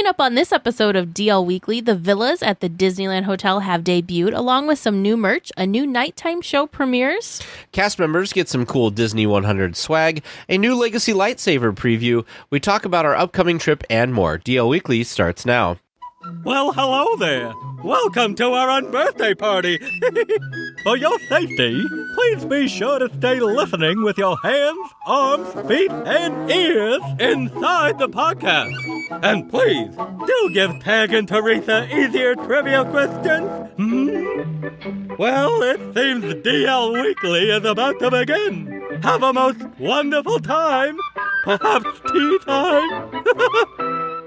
up on this episode of DL Weekly, the villas at the Disneyland Hotel have debuted, along with some new merch. A new nighttime show premieres. Cast members get some cool Disney 100 swag, a new Legacy lightsaber preview. We talk about our upcoming trip and more. DL Weekly starts now. Well, hello there. Welcome to our unbirthday party. For your safety, please be sure to stay listening with your hands, arms, feet, and ears inside the podcast. And please, do give Tag and Teresa easier trivia questions. Well, it seems DL Weekly is about to begin. Have a most wonderful time. Perhaps tea time.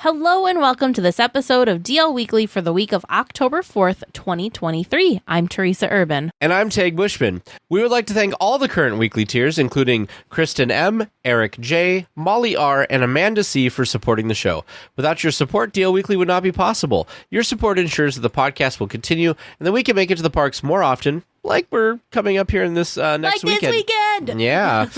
Hello and welcome to this episode of DL Weekly for the week of October 4th, 2023. I'm Teresa Urban. And I'm Tag Bushman. We would like to thank all the current weekly tiers, including Kristen M., Eric J., Molly R., and Amanda C. for supporting the show. Without your support, DL Weekly would not be possible. Your support ensures that the podcast will continue and that we can make it to the parks more often, like we're coming up here in this next weekend. This weekend! Yeah.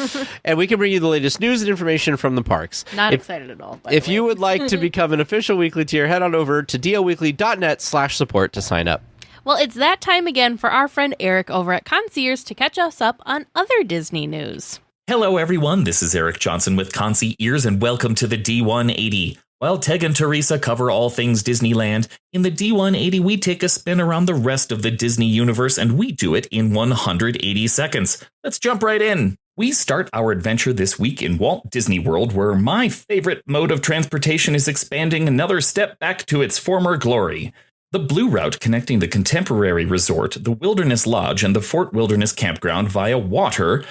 And we can bring you the latest news and information from the parks. Not excited at all. If you would like to become an official weekly tier, head on over to dlweekly.net/support to sign up. Well, it's that time again for our friend Eric over at Concierge to catch us up on other Disney news. Hello, everyone. This is Eric Johnson with Concierge, and welcome to the D180. While Teg and Teresa cover all things Disneyland, in the D180 we take a spin around the rest of the Disney universe, and we do it in 180 seconds. Let's jump right in. We start our adventure this week in Walt Disney World, where my favorite mode of transportation is expanding another step back to its former glory. The Blue Route connecting the Contemporary Resort, the Wilderness Lodge, and the Fort Wilderness Campground via water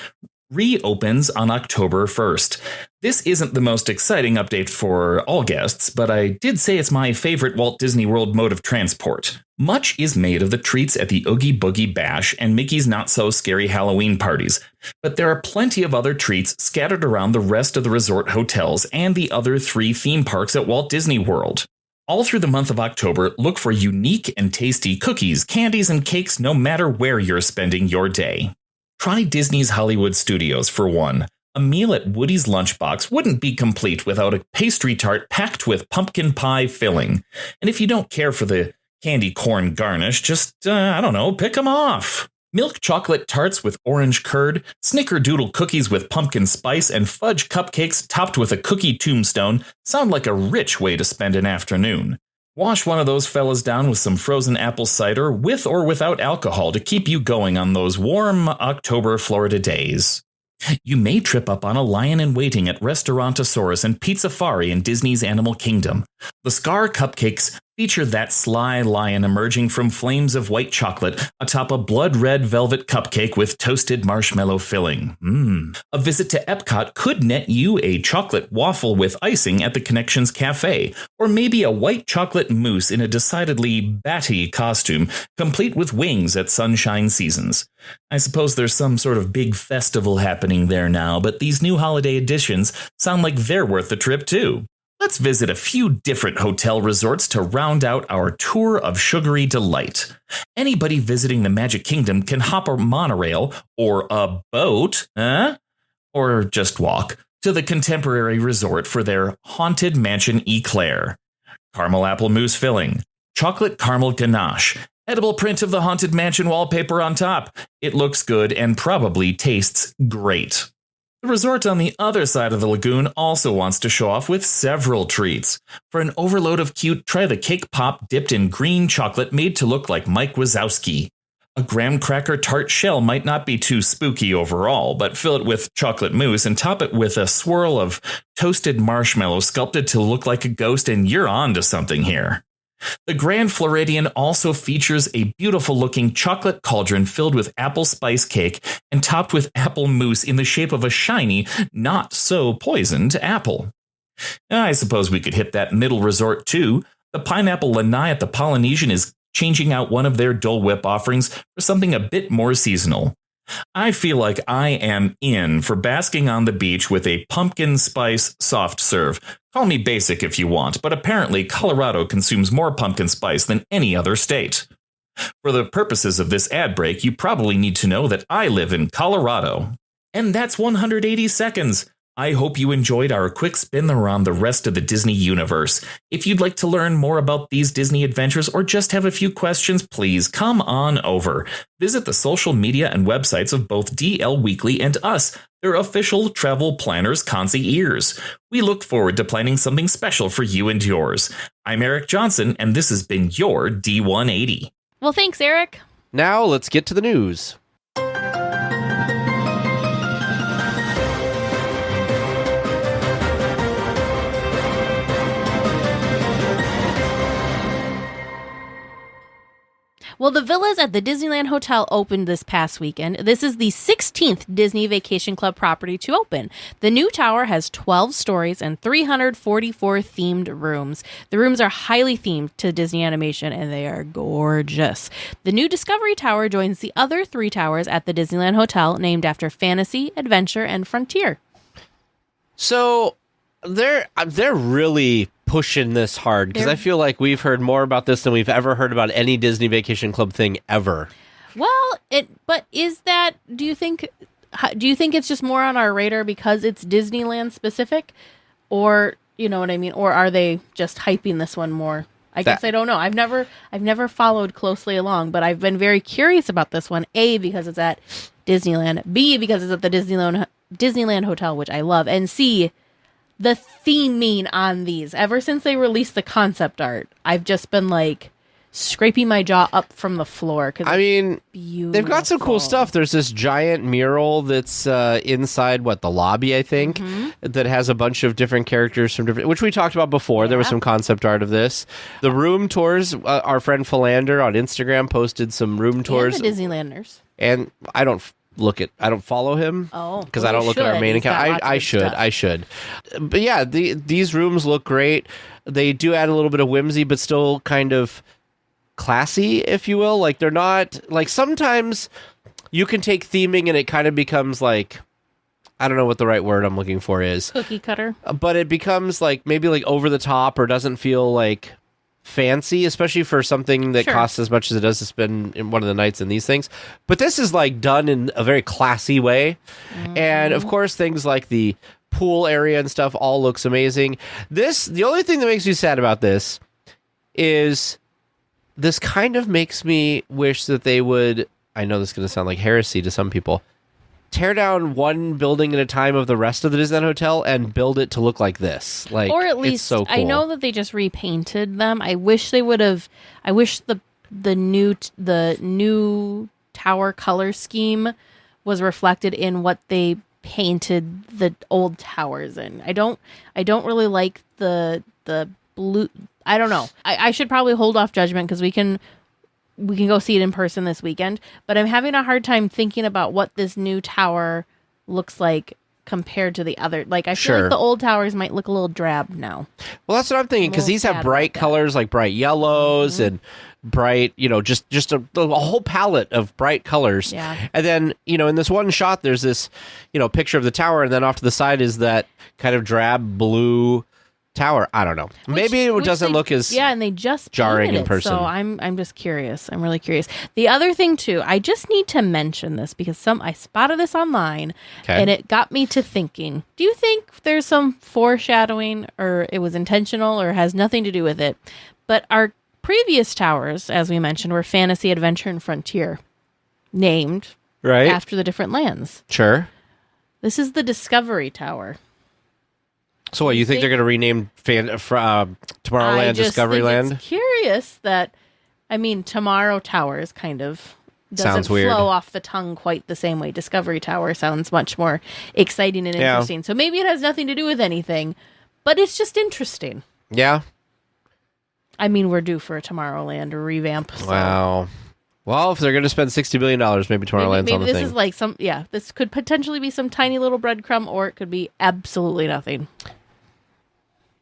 reopens on October 1st. This isn't the most exciting update for all guests, but I did say it's my favorite Walt Disney World mode of transport. Much is made of the treats at the Oogie Boogie Bash and Mickey's Not So Scary Halloween parties, but there are plenty of other treats scattered around the rest of the resort hotels and the other 3 theme parks at Walt Disney World. All through the month of October, look for unique and tasty cookies, candies, and cakes no matter where you're spending your day. Try Disney's Hollywood Studios for one. A meal at Woody's Lunchbox wouldn't be complete without a pastry tart packed with pumpkin pie filling. And if you don't care for the candy corn garnish, just, pick them off. Milk chocolate tarts with orange curd, snickerdoodle cookies with pumpkin spice, and fudge cupcakes topped with a cookie tombstone sound like a rich way to spend an afternoon. Wash one of those fellas down with some frozen apple cider with or without alcohol to keep you going on those warm October Florida days. You may trip up on a lion in waiting at Restaurantosaurus and Pizzafari in Disney's Animal Kingdom. The Scar cupcakes feature that sly lion emerging from flames of white chocolate atop a blood-red velvet cupcake with toasted marshmallow filling. A visit to Epcot could net you a chocolate waffle with icing at the Connections Cafe, or maybe a white chocolate mousse in a decidedly batty costume, complete with wings at Sunshine Seasons. I suppose there's some sort of big festival happening there now, but these new holiday editions sound like they're worth the trip too. Let's visit a few different hotel resorts to round out our tour of sugary delight. Anybody visiting the Magic Kingdom can hop a monorail or a boat, or just walk, to the Contemporary Resort for their Haunted Mansion Eclair. Caramel apple mousse filling, chocolate caramel ganache, edible print of the Haunted Mansion wallpaper on top. It looks good and probably tastes great. The resort on the other side of the lagoon also wants to show off with several treats. For an overload of cute, try the cake pop dipped in green chocolate made to look like Mike Wazowski. A graham cracker tart shell might not be too spooky overall, but fill it with chocolate mousse and top it with a swirl of toasted marshmallow sculpted to look like a ghost, and you're on to something here. The Grand Floridian also features a beautiful-looking chocolate cauldron filled with apple spice cake and topped with apple mousse in the shape of a shiny, not-so-poisoned apple. I suppose we could hit that middle resort, too. The Pineapple Lanai at the Polynesian is changing out one of their Dole Whip offerings for something a bit more seasonal. I feel like I am in for basking on the beach with a pumpkin spice soft serve. Call me basic if you want, but apparently Colorado consumes more pumpkin spice than any other state. For the purposes of this ad break, you probably need to know that I live in Colorado. And that's 180 seconds. I hope you enjoyed our quick spin around the rest of the Disney universe. If you'd like to learn more about these Disney adventures or just have a few questions, please come on over. Visit the social media and websites of both DL Weekly and us, their official travel planners, Concy Ears. We look forward to planning something special for you and yours. I'm Eric Johnson, and this has been your D180. Well, thanks, Eric. Now let's get to the news. Well, the villas at the Disneyland Hotel opened this past weekend. This is the 16th Disney Vacation Club property to open. The new tower has 12 stories and 344 themed rooms. The rooms are highly themed to Disney animation, and they are gorgeous. The new Discovery Tower joins the other 3 towers at the Disneyland Hotel, named after Fantasy, Adventure, and Frontier. So they're really pushing this hard, because I feel like we've heard more about this than we've ever heard about any Disney Vacation Club thing ever. Well, but is that, do you think it's just more on our radar because it's Disneyland specific, or you know what I mean, or are they just hyping this one more? I guess I don't know. I've never followed closely along, but I've been very curious about this one. A, because it's at Disneyland. B, because it's at the Disneyland Hotel, which I love. And C, the theming on these. Ever since they released the concept art, I've just been like scraping my jaw up from the floor. I mean, beautiful. They've got some cool stuff. There's this giant mural that's inside the lobby, I think, that has a bunch of different characters from different, which we talked about before. Yeah. There was some concept art of this. The room tours. Our friend Philander on Instagram posted some room tours. And the Disneylanders. And I don't follow him because I don't look at our main account. I should. But yeah, these rooms look great. They do add a little bit of whimsy, but still kind of classy, if you will. Like, they're not like, sometimes you can take theming and it kind of becomes like, I don't know what the right word I'm looking for is. Cookie cutter. But it becomes like maybe like over the top, or doesn't feel like fancy, especially for something that costs as much as it does to spend in one of the nights in these things. But this is like done in a very classy way. And of course, things like the pool area and stuff all looks amazing. The only thing that makes me sad about this is this kind of makes me wish that they would, I know this is going to sound like heresy to some people, tear down one building at a time of the rest of the Disneyland Hotel and build it to look like this. Like, or at least, it's so cool. I know that they just repainted them. I wish they would have. I wish the new tower color scheme was reflected in what they painted the old towers in. I don't really like the blue. I don't know. I should probably hold off judgment because we can go see it in person this weekend, but I'm having a hard time thinking about what this new tower looks like compared to the other. Like, I feel like the old towers might look a little drab now. Well, that's what I'm thinking, because these have bright colors, like bright yellows and bright, just a whole palette of bright colors. Yeah. And then, in this one shot, there's this, picture of the tower, and then off to the side is that kind of drab blue tower. I don't know. Maybe it doesn't look as and they just jarring in person. So I'm just curious. I'm really curious. The other thing too, I just need to mention this because I spotted this online and it got me to thinking. Do you think there's some foreshadowing, or it was intentional, or has nothing to do with it? But our previous towers, as we mentioned, were Fantasy, Adventure, and Frontier, named after the different lands. Sure. This is the Discovery Tower. So what, you think they're going to rename Tomorrowland Discoveryland? It's curious that, Tomorrow Towers kind of doesn't sounds weird. Flow off the tongue quite the same way. Discovery Tower sounds much more exciting and interesting. So maybe it has nothing to do with anything, but it's just interesting. Yeah. We're due for a Tomorrowland revamp. So. Wow. Well, if they're going to spend $60 billion, maybe Tomorrowland's on the thing. Maybe this is like this could potentially be some tiny little breadcrumb, or it could be absolutely nothing.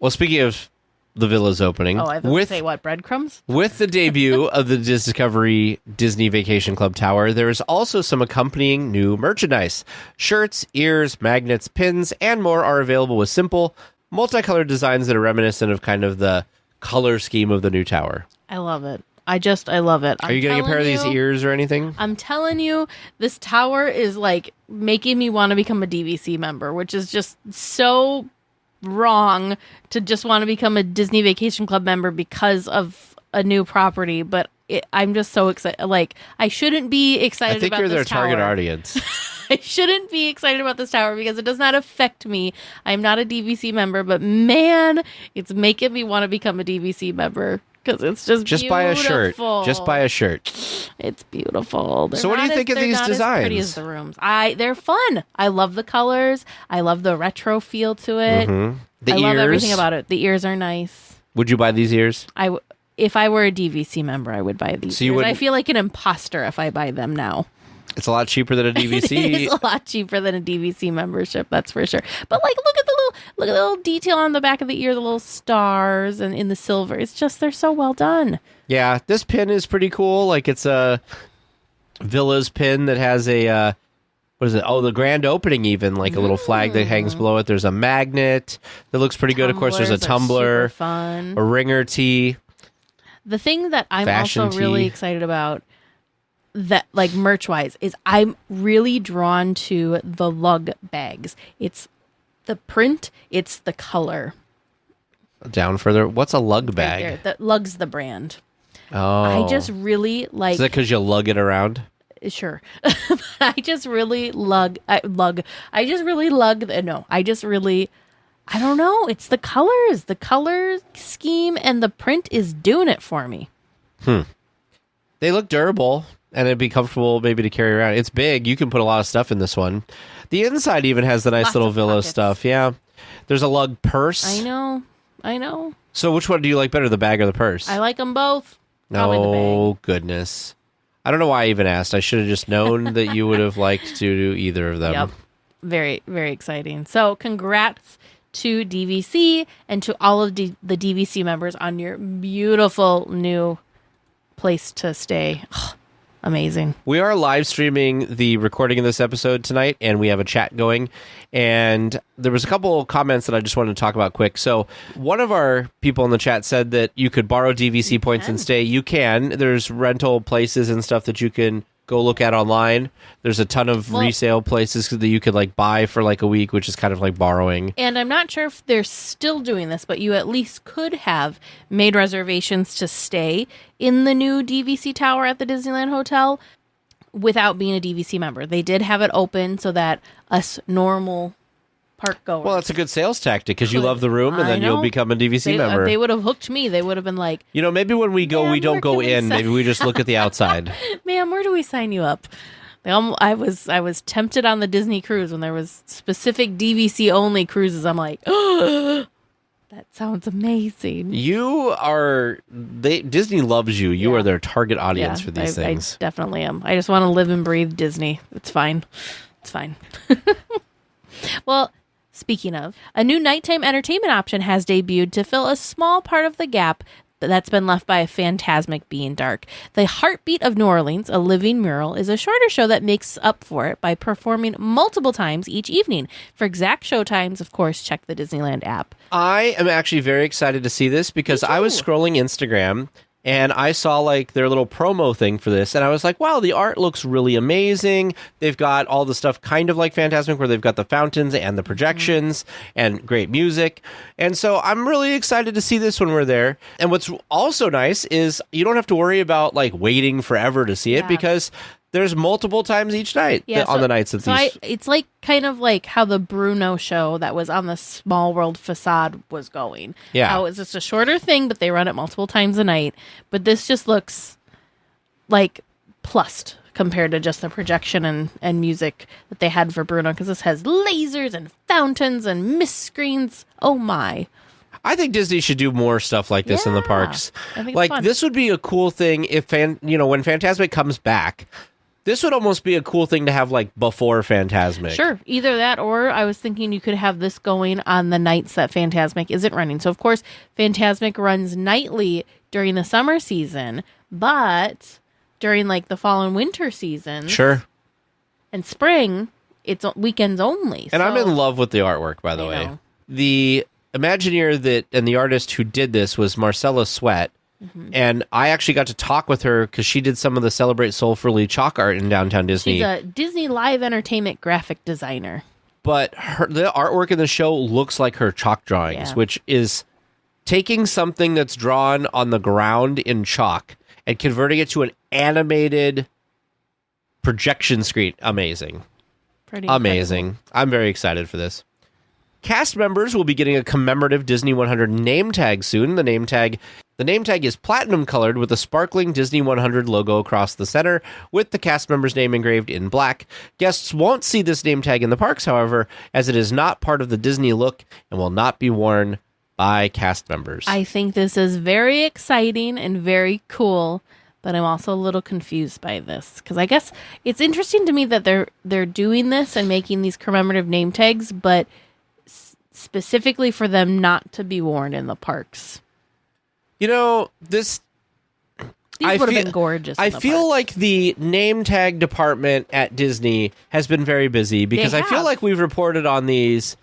Well, speaking of the villas opening, I thought say what, breadcrumbs? With the debut of the Discovery Disney Vacation Club Tower, there is also some accompanying new merchandise. Shirts, ears, magnets, pins, and more are available with simple, multicolored designs that are reminiscent of kind of the color scheme of the new tower. I love it. I love it. Are you getting a pair of these ears or anything? I'm telling you, this tower is like making me want to become a DVC member, which is just so wrong to just want to become a Disney Vacation Club member because of a new property. But I'm just so excited. Like, I shouldn't be excited about this tower. I think you're their target audience. I shouldn't be excited about this tower because it does not affect me. I'm not a DVC member, but man, it's making me want to become a DVC member. Because it's just beautiful. Buy a shirt. Just buy a shirt. It's beautiful. So what do you think of these designs? As pretty as the rooms. They're fun. I love the colors. I love the retro feel to it. The I ears. love everything about it. The ears are nice. Would you buy these ears? If I were a DVC member, I would buy these ears. I feel like an imposter if I buy them now. It's a lot cheaper than a DVC. It is a lot cheaper than a DVC membership, that's for sure. But like, look at the little detail on the back of the ear, the little stars and in the silver. It's just, they're so well done. Yeah, this pin is pretty cool. Like, it's a Villa's pin that has a what is it? Oh, the grand opening even, like a little flag that hangs below it. There's a magnet that looks pretty good. Of course, there's a tumbler, fun. A ringer tee. The thing that I'm also really excited about, that like merch wise, is I'm really drawn to the lug bags. It's the print, it's the color. Down further, what's a lug bag? Right there. Lug's the brand. Oh, I just really like. Is that because you lug it around? Sure. I just really I don't know. It's the colors, the color scheme, and the print is doing it for me. They look durable, and it'd be comfortable maybe to carry around. It's big. You can put a lot of stuff in this one. The inside even has the nice Lots little of Villa pockets. stuff. Yeah. There's a lug purse. I know. So which one do you like better, the bag or the purse? I like them both. Probably the bag. Oh, goodness. I don't know why I even asked. I should have just known that you would have liked to do either of them. Yep. Very, very exciting. So congrats to DVC and to all of the DVC members on your beautiful new place to stay. Amazing. We are live streaming the recording of this episode tonight, and we have a chat going. And there was a couple comments that I just wanted to talk about quick. So one of our people in the chat said that you could borrow DVC points and stay. You can. There's rental places and stuff that you can go look at online. There's a ton of resale places that you could like buy for like a week, which is kind of like borrowing. And I'm not sure if they're still doing this, but you at least could have made reservations to stay in the new DVC tower at the Disneyland Hotel without being a DVC member. They did have it open so that us normal park goers. Well, that's a good sales tactic because you love the room and then you'll become a DVC member. They would have hooked me. They would have been like, maybe when we go, we don't go in. Maybe we just look at the outside. Ma'am, where do we sign you up? I was tempted on the Disney cruise when there was specific DVC only cruises. I'm like, oh, that sounds amazing. Disney loves you. You are their target audience for these things. I definitely am. I just want to live and breathe Disney. It's fine. It's fine. Well, speaking of, a new nighttime entertainment option has debuted to fill a small part of the gap that's been left by a Fantasmic being dark. The Heartbeat of New Orleans, a living mural, is a shorter show that makes up for it by performing multiple times each evening. For exact show times, of course, check the Disneyland app. I am actually very excited to see this because I was scrolling Instagram and I saw like their little promo thing for this, and I was like, wow, the art looks really amazing. They've got all the stuff kind of like Fantasmic, where they've got the fountains and the projections and great music. And so I'm really excited to see this when we're there. And what's also nice is you don't have to worry about like waiting forever to see it because there's multiple times each night on the nights of these. It's like kind of like how the Bruno show that was on the Small World facade was going. Yeah. How it's just a shorter thing, but they run it multiple times a night. But this just looks like plussed compared to just the projection and music that they had for Bruno, because this has lasers and fountains and mist screens. Oh my. I think Disney should do more stuff like this in the parks. I think like it's fun. This would be a cool thing if when Fantasmic comes back. This would almost be a cool thing to have like before Fantasmic. Sure, either that, or I was thinking you could have this going on the nights that Fantasmic isn't running. So of course, Fantasmic runs nightly during the summer season, but during like the fall and winter seasons, sure, and spring, it's weekends only. And I'm in love with the artwork, by the way. The Imagineer and the artist who did this was Marcella Sweat, And I actually got to talk with her because she did some of the Celebrate Soulfully chalk art in downtown Disney. She's a Disney live entertainment graphic designer. But the artwork in the show looks like her chalk drawings, which is taking something that's drawn on the ground in chalk and converting it to an animated projection screen. Amazing. Pretty amazing. incredible. I'm very excited for this. Cast members will be getting a commemorative Disney 100 name tag soon. The name tag is platinum colored with a sparkling Disney 100 logo across the center with the cast member's name engraved in black. Guests won't see this name tag in the parks, however, as it is not part of the Disney look and will not be worn by cast members. I think this is very exciting and very cool, but I'm also a little confused by this because I guess it's interesting to me that they're doing this and making these commemorative name tags, but specifically for them not to be worn in the parks. You know, these would have been gorgeous. I feel like the name tag department at Disney has been very busy because I feel like we've reported on these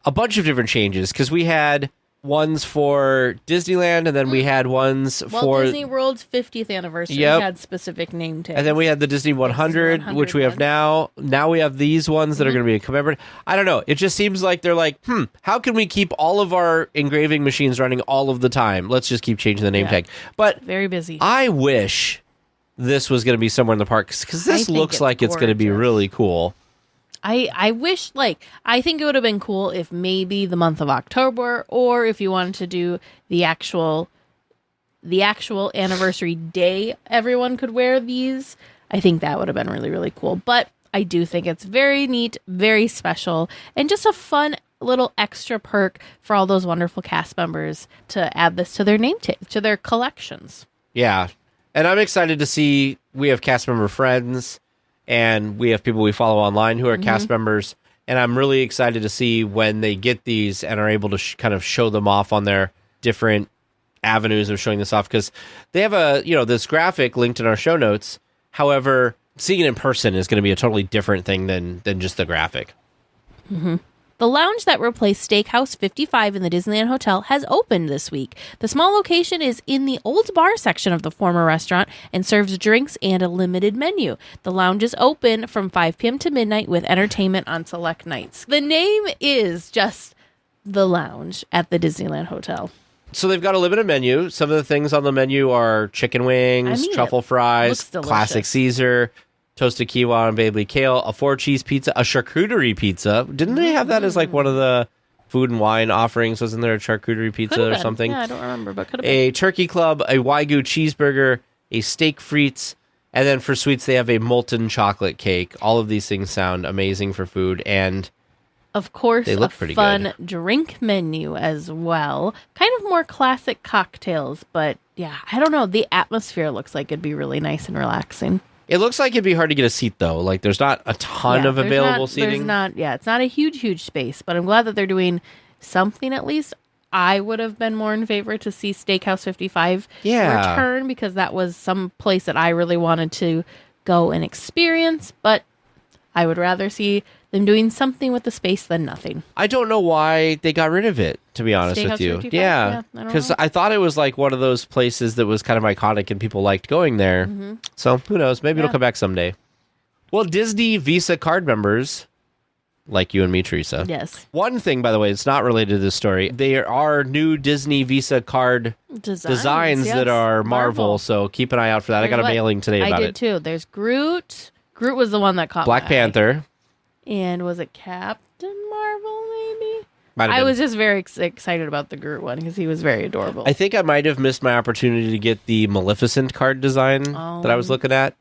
a bunch of different changes because we had ones for Disneyland and then we had ones for Disney World's 50th anniversary had specific name tags. And then we had the Disney 100, which we have now. Now we have these ones that are going to be commemorative. I don't know. It just seems like they're like, how can we keep all of our engraving machines running all of the time? Let's just keep changing the name tag. But very busy. I wish this was going to be somewhere in the parks because this looks like it's going to be really cool. I wish, I think it would have been cool if maybe the month of October, or if you wanted to do the actual anniversary day, everyone could wear these. I think that would have been really, really cool. But I do think it's very neat, very special, and just a fun little extra perk for all those wonderful cast members to add this to their name tag, to their collections. Yeah. And I'm excited to see we have cast member friends. And we have people we follow online who are cast members. And I'm really excited to see when they get these and are able to kind of show them off on their different avenues of showing this off. Because they have this graphic linked in our show notes. However, seeing it in person is going to be a totally different thing than just the graphic. Mm-hmm. The lounge that replaced Steakhouse 55 in the Disneyland Hotel has opened this week. The small location is in the old bar section of the former restaurant and serves drinks and a limited menu. The lounge is open from 5 p.m. to midnight with entertainment on select nights. The name is just the lounge at the Disneyland Hotel. So they've got a limited menu. Some of the things on the menu are chicken wings, truffle fries, classic Caesar, toasted quinoa and baby kale, a 4-cheese pizza, a charcuterie pizza. Didn't they have that as like one of the food and wine offerings? Wasn't there a charcuterie pizza or something? Yeah, I don't remember, but could have been. A turkey club, a Wagyu cheeseburger, a steak frites, and then for sweets they have a molten chocolate cake. All of these things sound amazing for food, and of course, they look pretty good. Drink menu as well. Kind of more classic cocktails, but yeah, I don't know. The atmosphere looks like it'd be really nice and relaxing. It looks like it'd be hard to get a seat, though. Like, there's not a ton of available seating. It's not a huge space, but I'm glad that they're doing something at least. I would have been more in favor to see Steakhouse 55 return because that was some place that I really wanted to go and experience, but I would rather see them doing something with the space than nothing. I don't know why they got rid of it, to be honest with you. 55? Yeah, because I thought it was like one of those places that was kind of iconic and people liked going there. Mm-hmm. So who knows? Maybe it'll come back someday. Well, Disney Visa card members, like you and me, Teresa. Yes. One thing, by the way, it's not related to this story. There are new Disney Visa card designs that are Marvel, so keep an eye out for that. I got a mailing today about it. I did too. There's Groot. Groot was the one that caught Black Panther. And was it Captain Marvel, maybe? I was just very excited about the Groot one because he was very adorable. I think I might have missed my opportunity to get the Maleficent card design that I was looking at.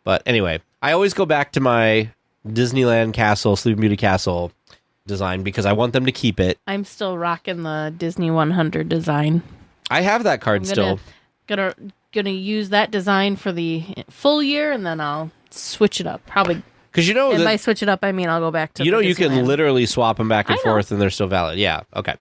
But anyway, I always go back to my Disneyland Castle, Sleeping Beauty Castle design because I want them to keep it. I'm still rocking the Disney 100 design. I have that card still. Gonna use that design for the full year, and then I'll switch it up. Probably. Because and by switch it up, I mean I'll go back to you can literally swap them back and forth and they're still valid. Yeah, okay.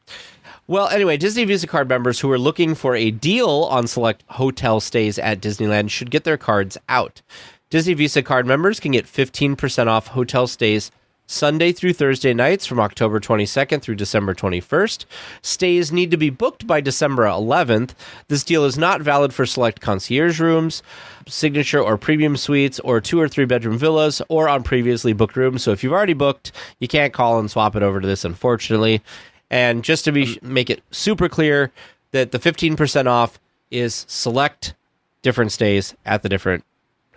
Well, anyway, Disney Visa card members who are looking for a deal on select hotel stays at Disneyland should get their cards out. Disney Visa card members can get 15% off hotel stays Sunday through Thursday nights from October 22nd through December 21st. Stays need to be booked by December 11th. This deal is not valid for select concierge rooms, signature or premium suites, or 2 or 3 bedroom villas, or on previously booked rooms. So if you've already booked, you can't call and swap it over to this, unfortunately. And just to make it super clear that the 15% off is select different stays at the different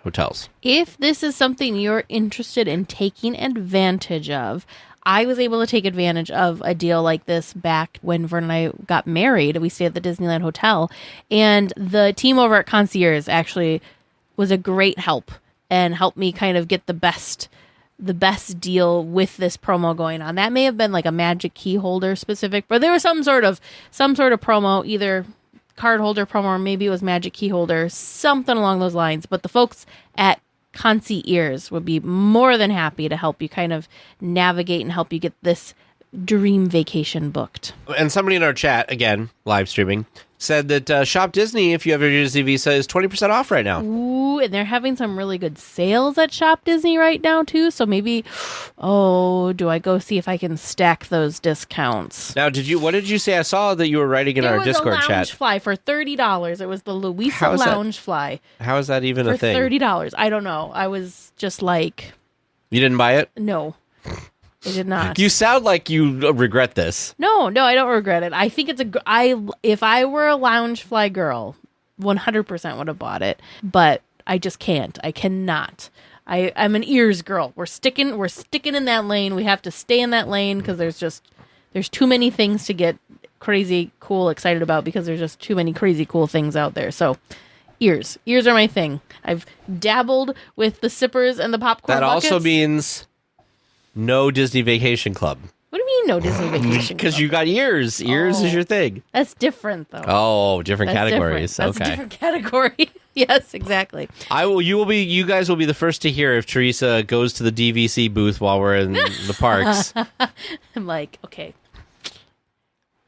hotels. If this is something you're interested in taking advantage of, I was able to take advantage of a deal like this back when Vern and I got married. We stayed at the Disneyland Hotel, and the team over at Concierge actually was a great help and helped me kind of get the best deal with this promo going on. That may have been like a magic key holder specific, but there was some sort of promo, either card holder promo or maybe it was magic key holder, something along those lines. But the folks at Concierge would be more than happy to help you kind of navigate and help you get this dream vacation booked. And somebody in our chat, again, live streaming, said that Shop Disney, if you have your Disney Visa, is 20% off right now. Ooh, and they're having some really good sales at Shop Disney right now, too. So maybe, do I go see if I can stack those discounts? Now, what did you say? I saw that you were writing in our Discord chat. It was a lounge fly for $30. It was the Louisa Lounge Fly. How is that even a thing? For $30. I don't know. I was just like... You didn't buy it? No. I did not. You sound like you regret this. No, I don't regret it. I think it's if I were a lounge fly girl, 100% would have bought it, but I just can't. I cannot. I'm an ears girl. We're sticking in that lane. We have to stay in that lane because there's too many things to get crazy cool excited about because there's just too many crazy cool things out there. So ears are my thing. I've dabbled with the sippers and the popcorn buckets. Also means no Disney Vacation Club. What do you mean no Disney Vacation Club? Because you got ears. Ears is your thing. That's different, though. Oh, different categories. Different. That's okay. a different category. Yes, exactly. You guys will be the first to hear if Teresa goes to the DVC booth while we're in the parks. I'm like, okay.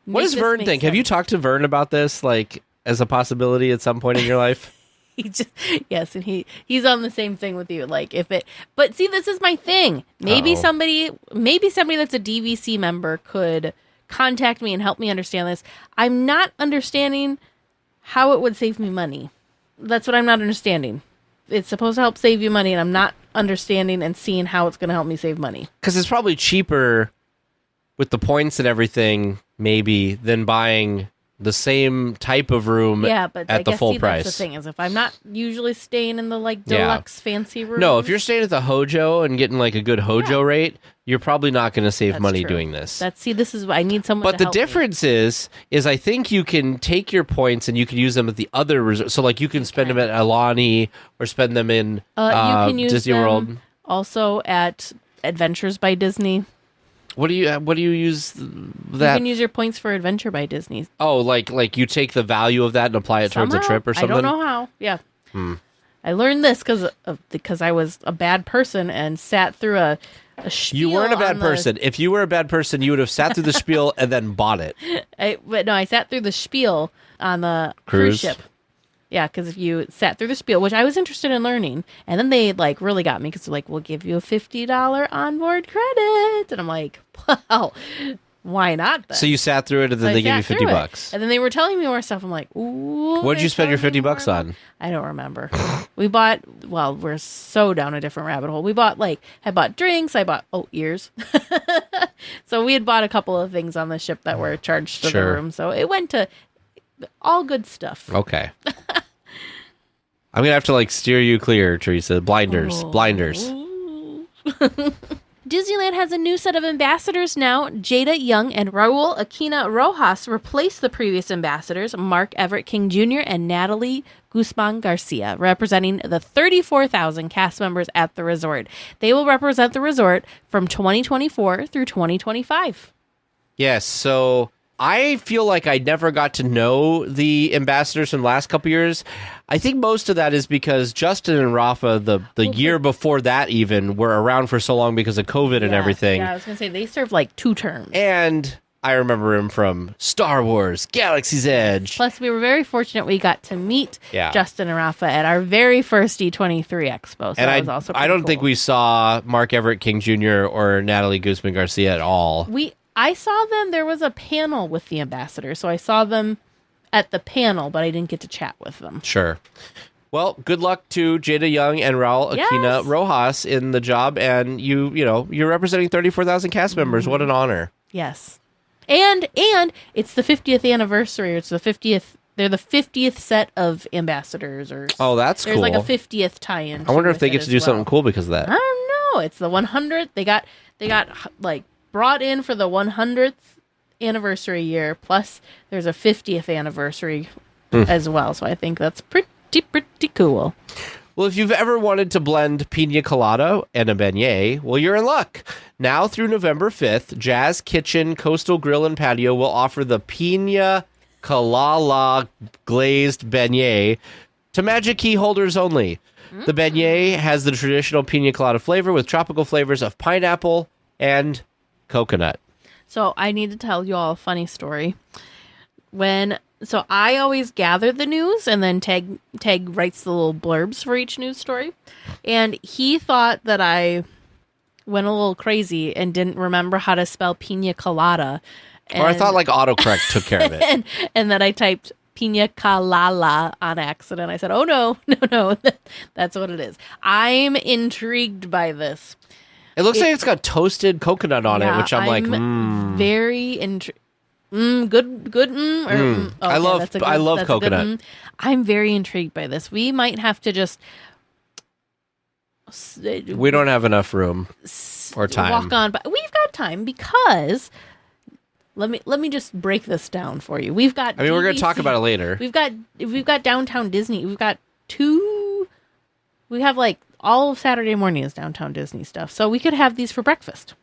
What does Vern think? Sense. Have you talked to Vern about this, like, as a possibility at some point in your life? Yes, and he's on the same thing with you. Like but see, this is my thing. Maybe somebody that's a DVC member could contact me and help me understand this. I'm not understanding how it would save me money. That's what I'm not understanding. It's supposed to help save you money, and I'm not understanding and seeing how it's going to help me save money. Because it's probably cheaper with the points and everything, maybe, than buying the same type of room at the full price. That's the thing is, if I'm not usually staying in the deluxe fancy room. No, if you're staying at the Hojo and getting like a good Hojo rate, you're probably not going to save money doing this. This is I need someone. But the difference is I think you can take your points and you can use them at the other resort. So like you can spend them at Alani or spend them in you can use Disney them World. Also at Adventures by Disney. What do you use that? You can use your points for Adventure by Disney. Oh, like you take the value of that and apply it towards a trip or something? I don't know how. Yeah. I learned this because I was a bad person and sat through a spiel. You weren't a bad person. If you were a bad person, you would have sat through the spiel and then bought it. I sat through the spiel on the cruise ship. Yeah, because if you sat through the spiel, which I was interested in learning, and then they really got me because they're like, we'll give you a $50 onboard credit. And I'm like, well, why not then? So you sat through it and then they give you $50. And then they were telling me more stuff. I'm like, ooh. What did you spend your $50 on? I don't remember. We bought, we're so down a different rabbit hole. We bought I bought drinks. I bought ears. So we had bought a couple of things on the ship that were charged to the room. So it went to all good stuff. Okay. I'm going to have to steer you clear, Teresa. Blinders. Disneyland has a new set of ambassadors now. Jada Young and Raul Aquina Rojas replaced the previous ambassadors, Mark Everett King Jr. and Natalie Guzman Garcia, representing the 34,000 cast members at the resort. They will represent the resort from 2024 through 2025. Yes, so I feel like I never got to know the ambassadors from the last couple years. I think most of that is because Justin and Rafa, the year before that even, were around for so long because of COVID and everything. Yeah, I was going to say, they served 2 terms. And I remember him from Star Wars, Galaxy's Edge. Plus, we were very fortunate we got to meet Yeah. Justin and Rafa at our very first D23 Expo. So And that was also I don't pretty think cool. we saw Mark Everett King Jr. or Natalie Guzman Garcia at all. I saw them. There was a panel with the ambassadors, so I saw them at the panel, but I didn't get to chat with them. Sure. Well, good luck to Jada Young and Raul Yes. Aquina Rojas in the job, and you're representing 34,000 cast members. What an honor! Yes, and it's the 50th anniversary. It's the 50th. They're the 50th set of ambassadors, or Oh, that's there's cool. like a 50th tie-in. I wonder if they with it get to as do well. something cool because of that. I don't know. It's the 100th. They got like brought in for the 100th anniversary year. Plus, there's a 50th anniversary as well. So I think that's pretty cool. Well, if you've ever wanted to blend pina colada and a beignet, well, you're in luck. Now through November 5th, Jazz Kitchen Coastal Grill and Patio will offer the pina colada glazed beignet to Magic Key holders only. The beignet has the traditional pina colada flavor with tropical flavors of pineapple and coconut. So I need to tell you all a funny story. So I always gather the news, and then Tag writes the little blurbs for each news story. And he thought that I went a little crazy and didn't remember how to spell pina colada. Or I thought like autocorrect took care of it. and that I typed pina colada on accident. I said, "Oh no, no, that's what it is." I'm intrigued by this. It looks like it's got toasted coconut on it, which I'm like, very intrigued. Good. Okay, I love that's a good- I love that's a good coconut. I'm very intrigued by this. We might have to just We don't have enough room or time. walk on, but we've got time because let me just break this down for you. We've got. I mean, we're going to talk DVC. about it later. We've got Downtown Disney. We've got two. We have like all of Saturday morning is Downtown Disney stuff, so we could have these for breakfast.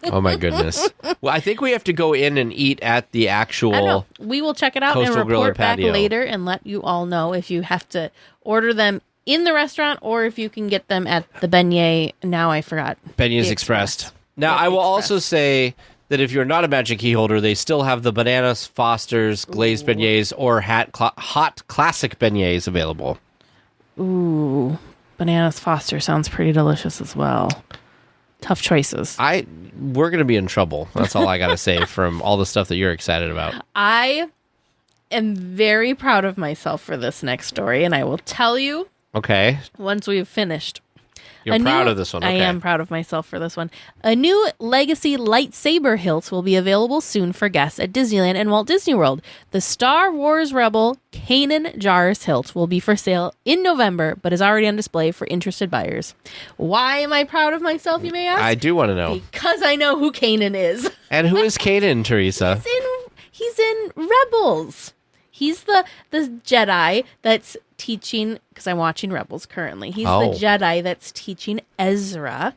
Oh my goodness. Well, I think we have to go in and eat at the actual. I know. We will check it out and Coastal Grill or report back Patio. later and let you all know if you have to order them in the restaurant or if you can get them at the beignet. Now I forgot. Beignets The Expressed. Now, Yep, I will Express. also say that if you're not a Magic Key holder, they still have the Bananas Foster's glazed beignets or hot classic beignets available. Ooh, Bananas Foster sounds pretty delicious as well. Tough choices. We're going to be in trouble. That's all I got to say from all the stuff that you're excited about. I am very proud of myself for this next story, and I will tell you Okay. once we've finished. You're proud of this one. Okay. I am proud of myself for this one. A new Legacy lightsaber hilt will be available soon for guests at Disneyland and Walt Disney World. The Star Wars Rebel Kanan Jarrus hilt will be for sale in November, but is already on display for interested buyers. Why am I proud of myself, you may ask? I do want to know. Because I know who Kanan is. And who is Kanan, Teresa? He's in Rebels. He's the Jedi that's teaching, because I'm watching Rebels currently. He's the Jedi that's teaching Ezra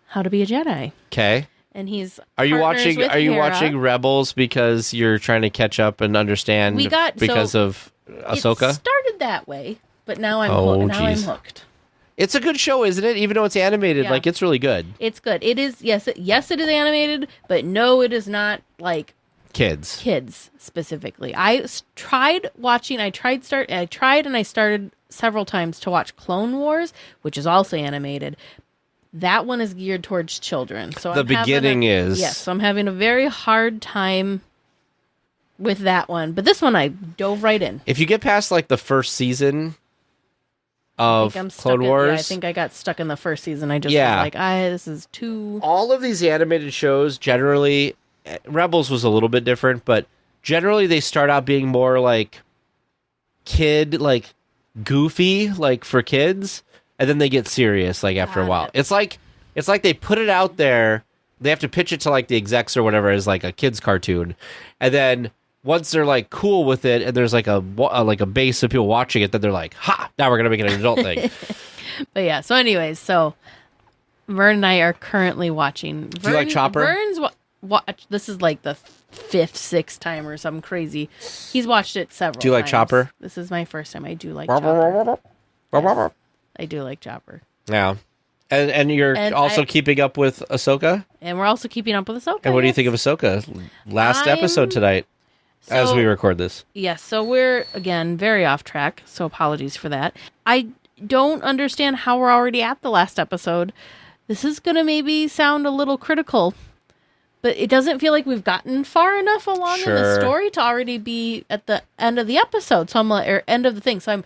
how to be a Jedi. Okay. And he's Are you partners watching with Are you Hera. watching Rebels because you're trying to catch up and understand because of Ahsoka? It started that way, but now I'm Oh, I'm geez. hooked. It's a good show, isn't it? Even though it's animated, Yeah. like it's really good. It's good. It is yes, it is animated, but no, it is not like Kids. kids specifically. I tried watching. I tried and I started several times to watch Clone Wars, which is also animated. That one is geared towards children. So The beginning is. yes. So I'm having a very hard time with that one, but this one I dove right in. If you get past like the first season of I'm stuck Clone Wars, I think I got stuck in the first season. I just Yeah. was like, this is too. all of these animated shows generally, Rebels was a little bit different, but generally they start out being more like kid, like goofy, like for kids, and then they get serious like after a Got while. it. It's like they put it out there, they have to pitch it to like the execs or whatever as like a kids cartoon, and then once they're like cool with it and there's like a base of people watching it, then they're like, ha, now we're gonna make it an adult thing. But yeah. So, anyways, Vern and I are currently watching. Do you like Chopper? Vern's watch. This is like the fifth, sixth time or something crazy. He's watched it several. Do you like times. Chopper? This is my first time. I do like Chopper. I do like Chopper. Yeah. And you're also keeping up with Ahsoka? And we're also keeping up with Ahsoka. And what do you think of Ahsoka? Last episode tonight, as we record this. Yes, so we're, again, very off track, so apologies for that. I don't understand how we're already at the last episode. This is going to maybe sound a little critical, but it doesn't feel like we've gotten far enough along in the story to already be at the end of the episode. So I'm like, or end of the thing. So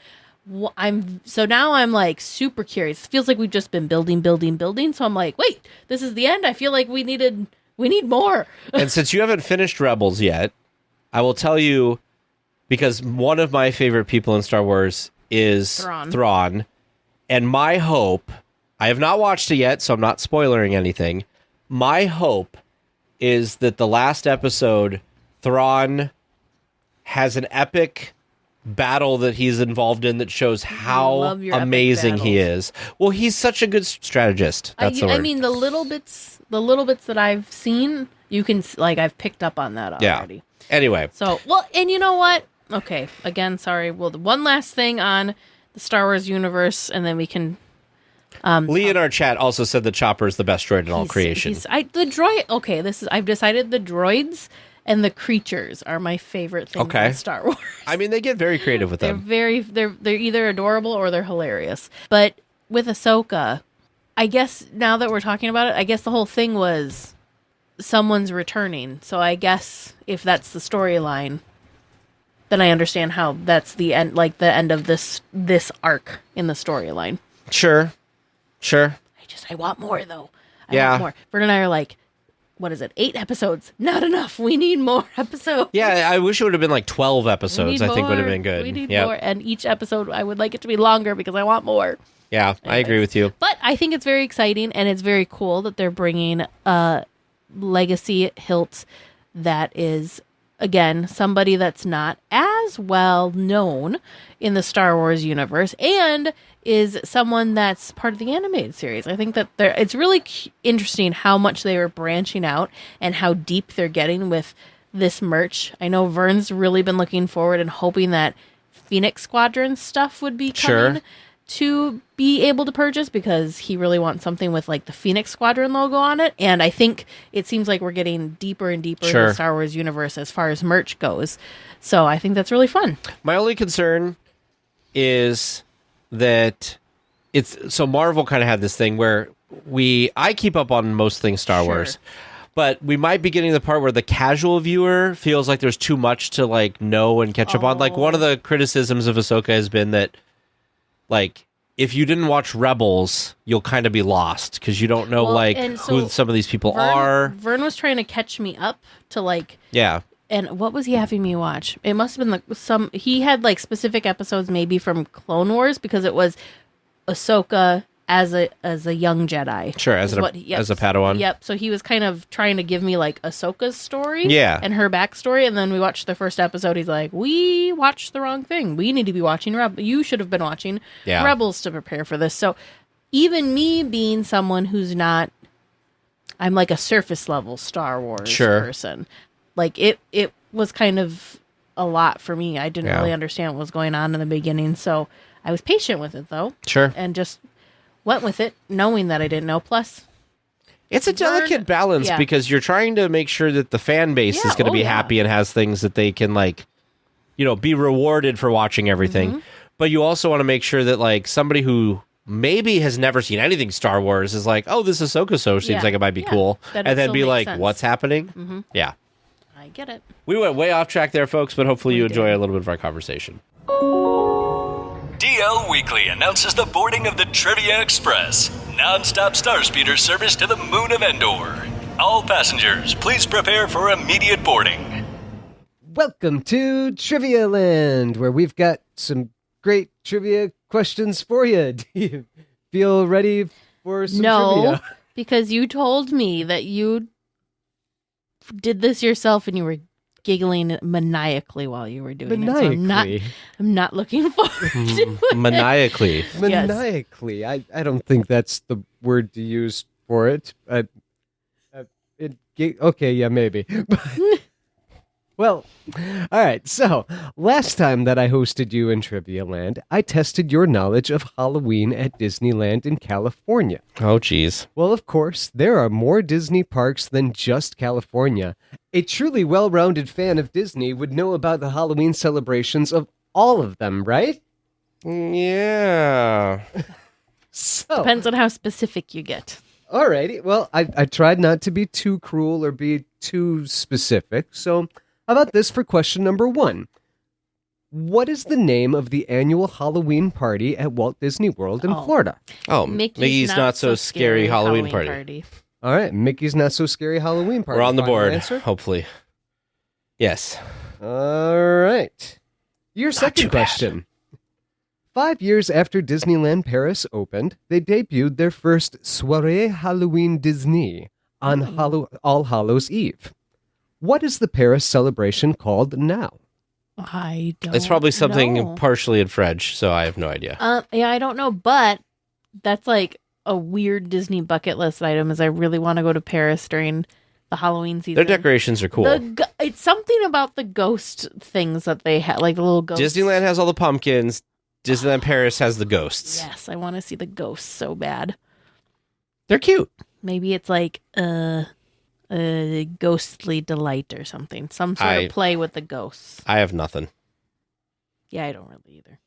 now I'm like super curious. It feels like we've just been building. So I'm like, wait, this is the end. I feel like we need more. And since you haven't finished Rebels yet, I will tell you, because one of my favorite people in Star Wars is Thrawn. And my hope, I have not watched it yet, so I'm not spoiling anything. My hope is that the last episode, Thrawn has an epic battle that he's involved in that shows how amazing he is. Well, he's such a good strategist. That's the word. I mean, the little bits that I've seen, you can, like, I've picked up on that already. Yeah. Anyway. So, well, and you know what? Okay, again, sorry. Well, one last thing on the Star Wars universe, and then we can... Lee in our chat also said the Chopper is the best droid in all creation. I've decided the droids and the creatures are my favorite things in Star Wars. I mean, they get very creative with them. They're either adorable or they're hilarious. But with Ahsoka, I guess now that we're talking about it, I guess the whole thing was someone's returning. So I guess if that's the storyline, then I understand how that's the end, like the end of this arc in the storyline. Sure. I want more though. I want more. Vern and I are like, what is it? 8 episodes? Not enough. We need more episodes. Yeah, I wish it would have been like 12 episodes. I think would have been good. We need more. And each episode, I would like it to be longer because I want more. Yeah, anyways. I agree with you. But I think it's very exciting and it's very cool that they're bringing a legacy hilt that is, again, somebody that's not as well known in the Star Wars universe and is someone that's part of the animated series. I think that it's really interesting how much they were branching out and how deep they're getting with this merch. I know Vern's really been looking forward and hoping that Phoenix Squadron stuff would be coming to be able to purchase because he really wants something with like the Phoenix Squadron logo on it. And I think it seems like we're getting deeper and deeper in the Star Wars universe as far as merch goes. So I think that's really fun. My only concern is that Marvel kind of had this thing where I keep up on most things Star Wars, but we might be getting to the part where the casual viewer feels like there's too much to like know and catch up on. Like one of the criticisms of Ahsoka has been that like if you didn't watch Rebels, you'll kind of be lost because you don't know who some of these people are. Vern was trying to catch me up to like And what was he having me watch? It must have been he had like specific episodes maybe from Clone Wars because it was Ahsoka as a young Jedi. Sure, as a Padawan. Yep. So he was kind of trying to give me like Ahsoka's story and her backstory. And then we watched the first episode. He's like, we watched the wrong thing. We need to be watching You should have been watching Rebels to prepare for this. So even me being someone who's not, I'm like a surface level Star Wars person. Like, it was kind of a lot for me. I didn't really understand what was going on in the beginning, so I was patient with it, though. Sure. And just went with it, knowing that I didn't know. Plus, it's a delicate balance because you're trying to make sure that the fan base is going to be happy and has things that they can, like, be rewarded for watching everything. Mm-hmm. But you also want to make sure that, like, somebody who maybe has never seen anything Star Wars is like, oh, this Ahsoka seems like it might be cool. And then be like, what's happening? Mm-hmm. Yeah. I get it. We went way off track there, folks, but hopefully you enjoy a little bit of our conversation. DL Weekly announces the boarding of the Trivia Express, non-stop star speeder service to the moon of Endor. All passengers, please prepare for immediate boarding. Welcome to Trivia Land, where we've got some great trivia questions for you. Do you feel ready for some trivia? No, because you told me that you did this yourself and you were giggling maniacally while you were doing it. So I'm not looking forward to it. Maniacally. Maniacally. I don't think that's the word to use for it. Okay, yeah, maybe. Well, all right. So, last time that I hosted you in Trivia Land, I tested your knowledge of Halloween at Disneyland in California. Oh, geez. Well, of course, there are more Disney parks than just California. A truly well-rounded fan of Disney would know about the Halloween celebrations of all of them, right? Yeah. So, Depends on how specific you get. alrighty. Well, I tried not to be too cruel or be too specific. So, how about this for question number 1? What is the name of the annual Halloween party at Walt Disney World in Florida? Oh, Mickey's Not So Scary Halloween Party. All right, Mickey's Not So Scary Halloween Party. We're on the Final board, answer? hopefully. Yes. All right. Your second question. 5 years after Disneyland Paris opened, they debuted their first Soirée Halloween Disney on All Hallows Eve. What is the Paris celebration called now? I don't It's probably something know. partially in French, so I have no idea. Yeah, I don't know, but that's like a weird Disney bucket list item is I really want to go to Paris during the Halloween season. Their decorations are cool. It's something about the ghost things that they have, like the little ghosts. Disneyland has all the pumpkins. Disneyland Paris has the ghosts. Yes, I want to see the ghosts so bad. They're cute. Maybe it's like a ghostly delight or something. Some sort of play with the ghosts. I have nothing. Yeah, I don't really either.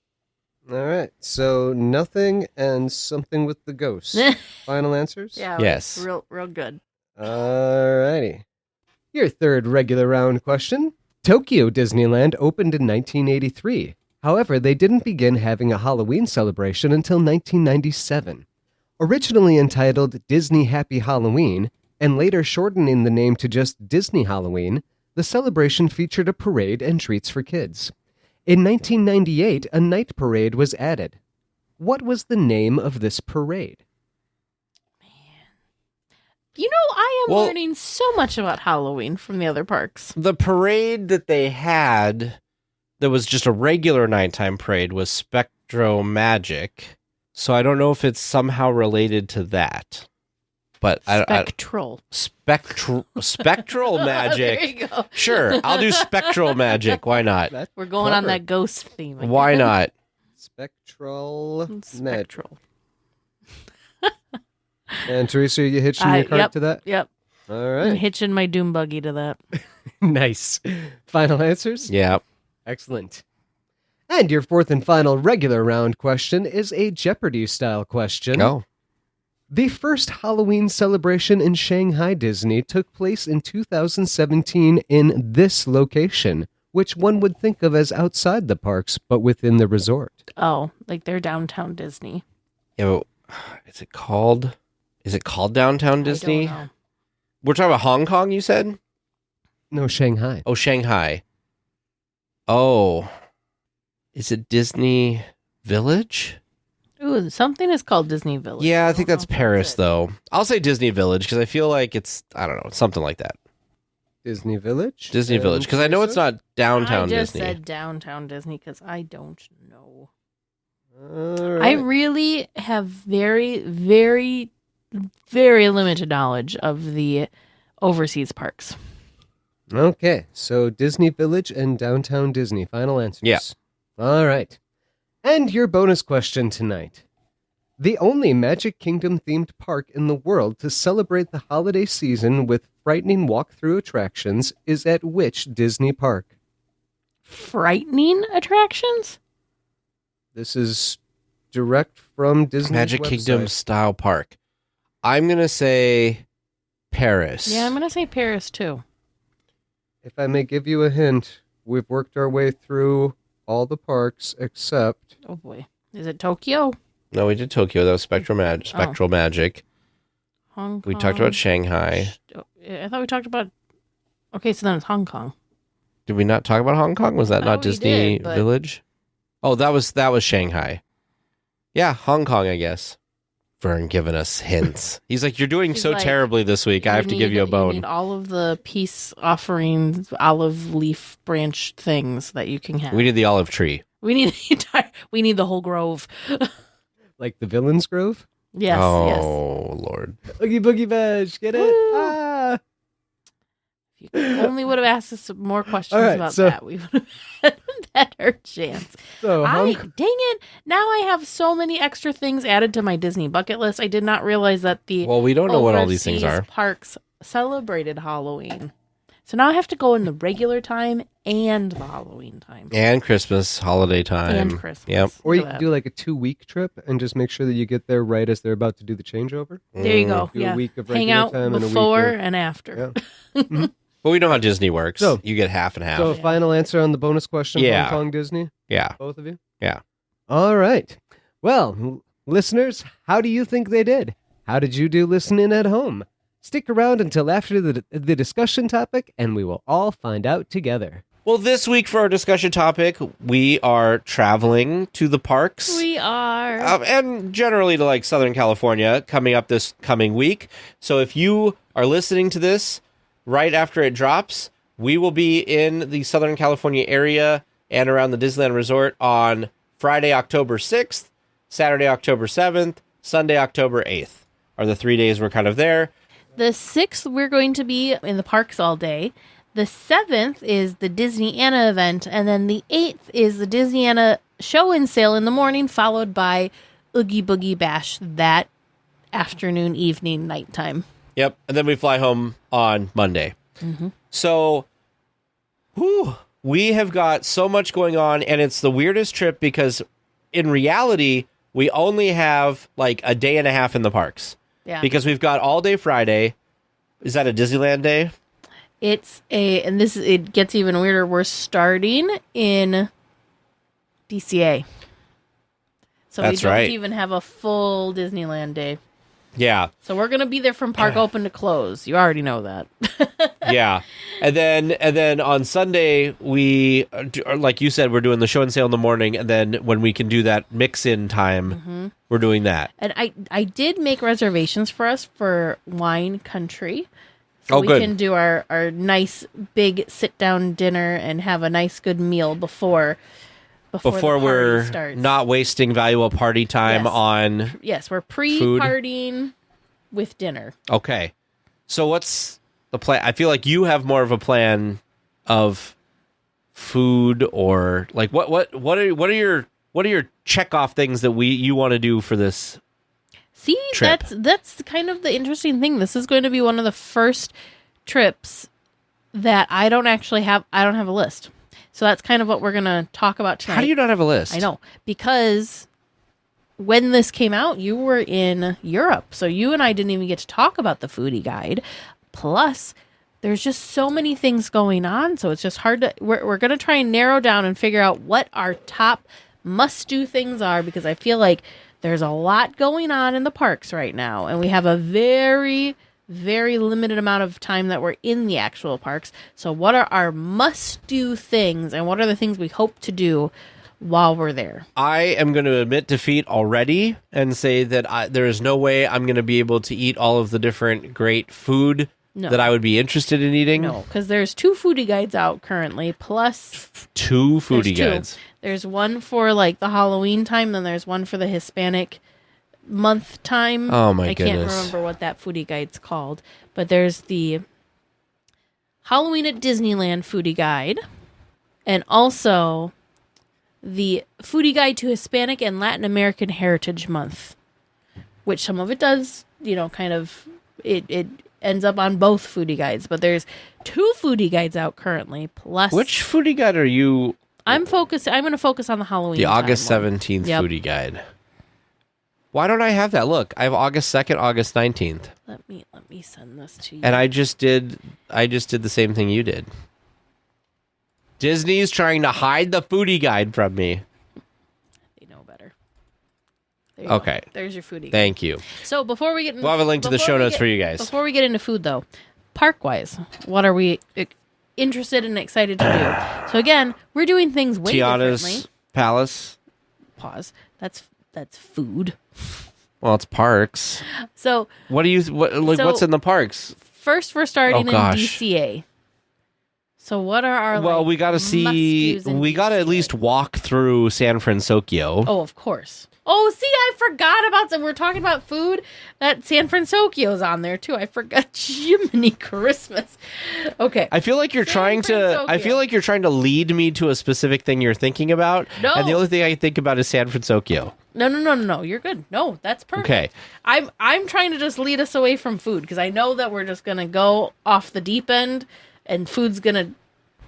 All right, so nothing and something with the ghosts. Final answers? Yeah. Yes. Real good. All righty. Your third regular round question. Tokyo Disneyland opened in 1983. However, they didn't begin having a Halloween celebration until 1997. Originally entitled Disney Happy Halloween, and later shortening the name to just Disney Halloween, the celebration featured a parade and treats for kids. In 1998, a night parade was added. What was the name of this parade? You know, I am Well- learning so much about Halloween from the other parks. The parade that they had that was just a regular nighttime parade was Spectro Magic. So I don't know if it's somehow related to that. But Spectral. Spectral There magic. you go. Sure, I'll do spectral magic. Why not? That's We're going on clever. that ghost theme. again. Why not? Spectral Magic. Spectral. And Teresa, are you hitching your cart Yep, to that? Yep. All I'm right. hitching my doom buggy to that. Nice. Final answers? Yeah. Excellent. And your fourth and final regular round question is a Jeopardy-style question. No. The first Halloween celebration in Shanghai Disney took place in 2017 in this location, which one would think of as outside the parks, but within the resort. Oh, like they're downtown Disney. Yeah, but is it called Downtown Disney? I don't know. We're talking about Hong Kong, you said? No, Shanghai. Oh, Shanghai. Oh. Is it Disney Village? Ooh, something is called Disney Village. Yeah, I think don't that's know if Paris, it. though. I'll say Disney Village because I feel like it's, I don't know, something like that. Disney Village? Disney And Village, because I know it's Teresa? not downtown I just Disney. said downtown Disney because I don't know. All I right. really have very, very, very limited knowledge of the overseas parks. Okay, so Disney Village and Downtown Disney. Final answers. Yeah. All right. And your bonus question tonight. The only Magic Kingdom themed park in the world to celebrate the holiday season with frightening walkthrough attractions is at which Disney park? Frightening attractions? This is direct from Disney's Magic website. Kingdom style park. I'm going to say Paris. Yeah, I'm going to say Paris too. If I may give you a hint, we've worked our way through all the parks except Oh boy. Is it Tokyo? No, we did Tokyo. That was Spectral Magic. Hong Kong? We talked about Shanghai. I thought we talked about... Okay, so then it's Hong Kong. Did we not talk about Hong Kong? Was that Oh, not we Disney did, but- Village? Oh, that was Shanghai. Yeah, Hong Kong, I guess. Vern giving us hints. He's like, you're doing He's so like, terribly this week. I have to give you a You bone. need all of the peace offerings, olive leaf branch things that you can have. We need the olive tree. We need the entire... We need the whole grove. like the Villains Grove. Yes, oh, yes. Lord. Oogie Boogie Bash, get it? Woo. Ah! You only would have asked us some more questions All right, about so- that. We would have had a better chance. So, Dang it. Now I have so many extra things added to my Disney bucket list. I did not realize that the Well, we don't know what all these things overseas are. parks celebrated Halloween. So now I have to go in the regular time and the Halloween time. And Christmas, holiday time. And Christmas. Yep. or you Look at could do like a 2-week trip and just make sure that you get there right as they're about to do the changeover. that. There you go. Do a Yeah. week of Hang regular out time and a week before of- and after. But we know how Disney works. So- you get half and half. So, final answer on the bonus question, Yeah. Hong Kong Disney? yeah. Both of you? Yeah. All right. Well, listeners, how do you think they did? How did you do listening at home? Stick around until after the discussion topic, and we will all find out together. Well, this week for our discussion topic, we are traveling to the parks. We are. And generally to like Southern California coming up this coming week. So if you are listening to this right after it drops, we will be in the Southern California area and around the Disneyland Resort on Friday, October 6th, Saturday, October 7th, Sunday, October 8th are the 3 days we're kind of there. The 6th, we're going to be in the parks all day. The 7th is the Disney Anna event. And then the 8th is the Disney Anna show and sale in the morning, followed by Oogie Boogie Bash that afternoon, evening, nighttime. Yep. And then we fly home on Monday. So, we have got so much going on, and it's the weirdest trip because in reality, we only have like a day and a half in the parks. Yeah. Because we've got all day Friday. Is that a Disneyland day? It gets even weirder. We're starting in DCA. So That's we don't right. even have a full Disneyland day. Yeah. So we're going to be there from park open to close. You already know that. Yeah. And then on Sunday, we, like you said, we're doing the show and sale in the morning. And then when we can do that mix-in time, we're doing that. And I did make reservations for us for Wine Country. So Oh, we good. can do our nice big sit-down dinner and have a nice good meal before the Before party we're starts. not wasting valuable party time Yes. on... Yes, we're pre-partying with dinner. Okay. So what's the plan? I feel like you have more of a plan of food or like what are your check off things that you want to do for this? See, Trip. that's kind of the interesting thing. This is going to be one of the first trips that I don't have a list. So that's kind of what we're going to talk about tonight. How do you not have a list? I know, because when this came out, you were in Europe. So you and I didn't even get to talk about the foodie guide. Plus, there's just so many things going on. So it's just hard to, we're going to try and narrow down and figure out what our top must-do things are, because I feel like there's a lot going on in the parks right now. And we have a very, very limited amount of time that we're in the actual parks. So what are our must-do things, and what are the things we hope to do while we're there? I am going to admit defeat already and say that there is no way I'm going to be able to eat all of the different great food No. that I would be interested in eating. No, because there's 2 foodie guides out currently, plus 2 foodie there's 2. guides. There's one for like the Halloween time, then there's one for the Hispanic month time. Oh, my I can't goodness. remember what that foodie guide's called, but there's the Halloween at Disneyland foodie guide, and also the foodie guide to Hispanic and Latin American Heritage Month, which some of it does, kind of it ends up on both foodie guides, but there's 2 foodie guides out currently, plus Which foodie guide are you? I'm going to focus on the Halloween. The August time one. 17th Yep. foodie guide. Why don't I have that? Look, I have August 2nd, August 19th. Let me send this to you. And I just did the same thing you did. Disney's trying to hide the foodie guide from me. They know better. There you Okay. go. There's your foodie guide. Thank you. So before we get into, We'll have a link to the show notes for you guys. Before we get into food, though, park-wise, what are we interested and excited to do? So again, we're doing things way differently. Tiana's Palace. Pause. That's food. Well, it's parks. So What's in the parks? first, we're starting Oh, gosh. in DCA. So what are our Well, we got to see. must-dos in We got to at DCA? least walk through San Francisco. Oh, of course. Oh, see, I forgot about some. We're talking about food. That San Francisco's on there too. I forgot. Jiminy Christmas. Okay. I feel like you're San trying to. I Francisco. feel like you're trying to lead me to a specific thing you're thinking about. No. And the only thing I think about is San Francisco. No. You're good. No, that's perfect. Okay. I'm trying to just lead us away from food because I know that we're just gonna go off the deep end, and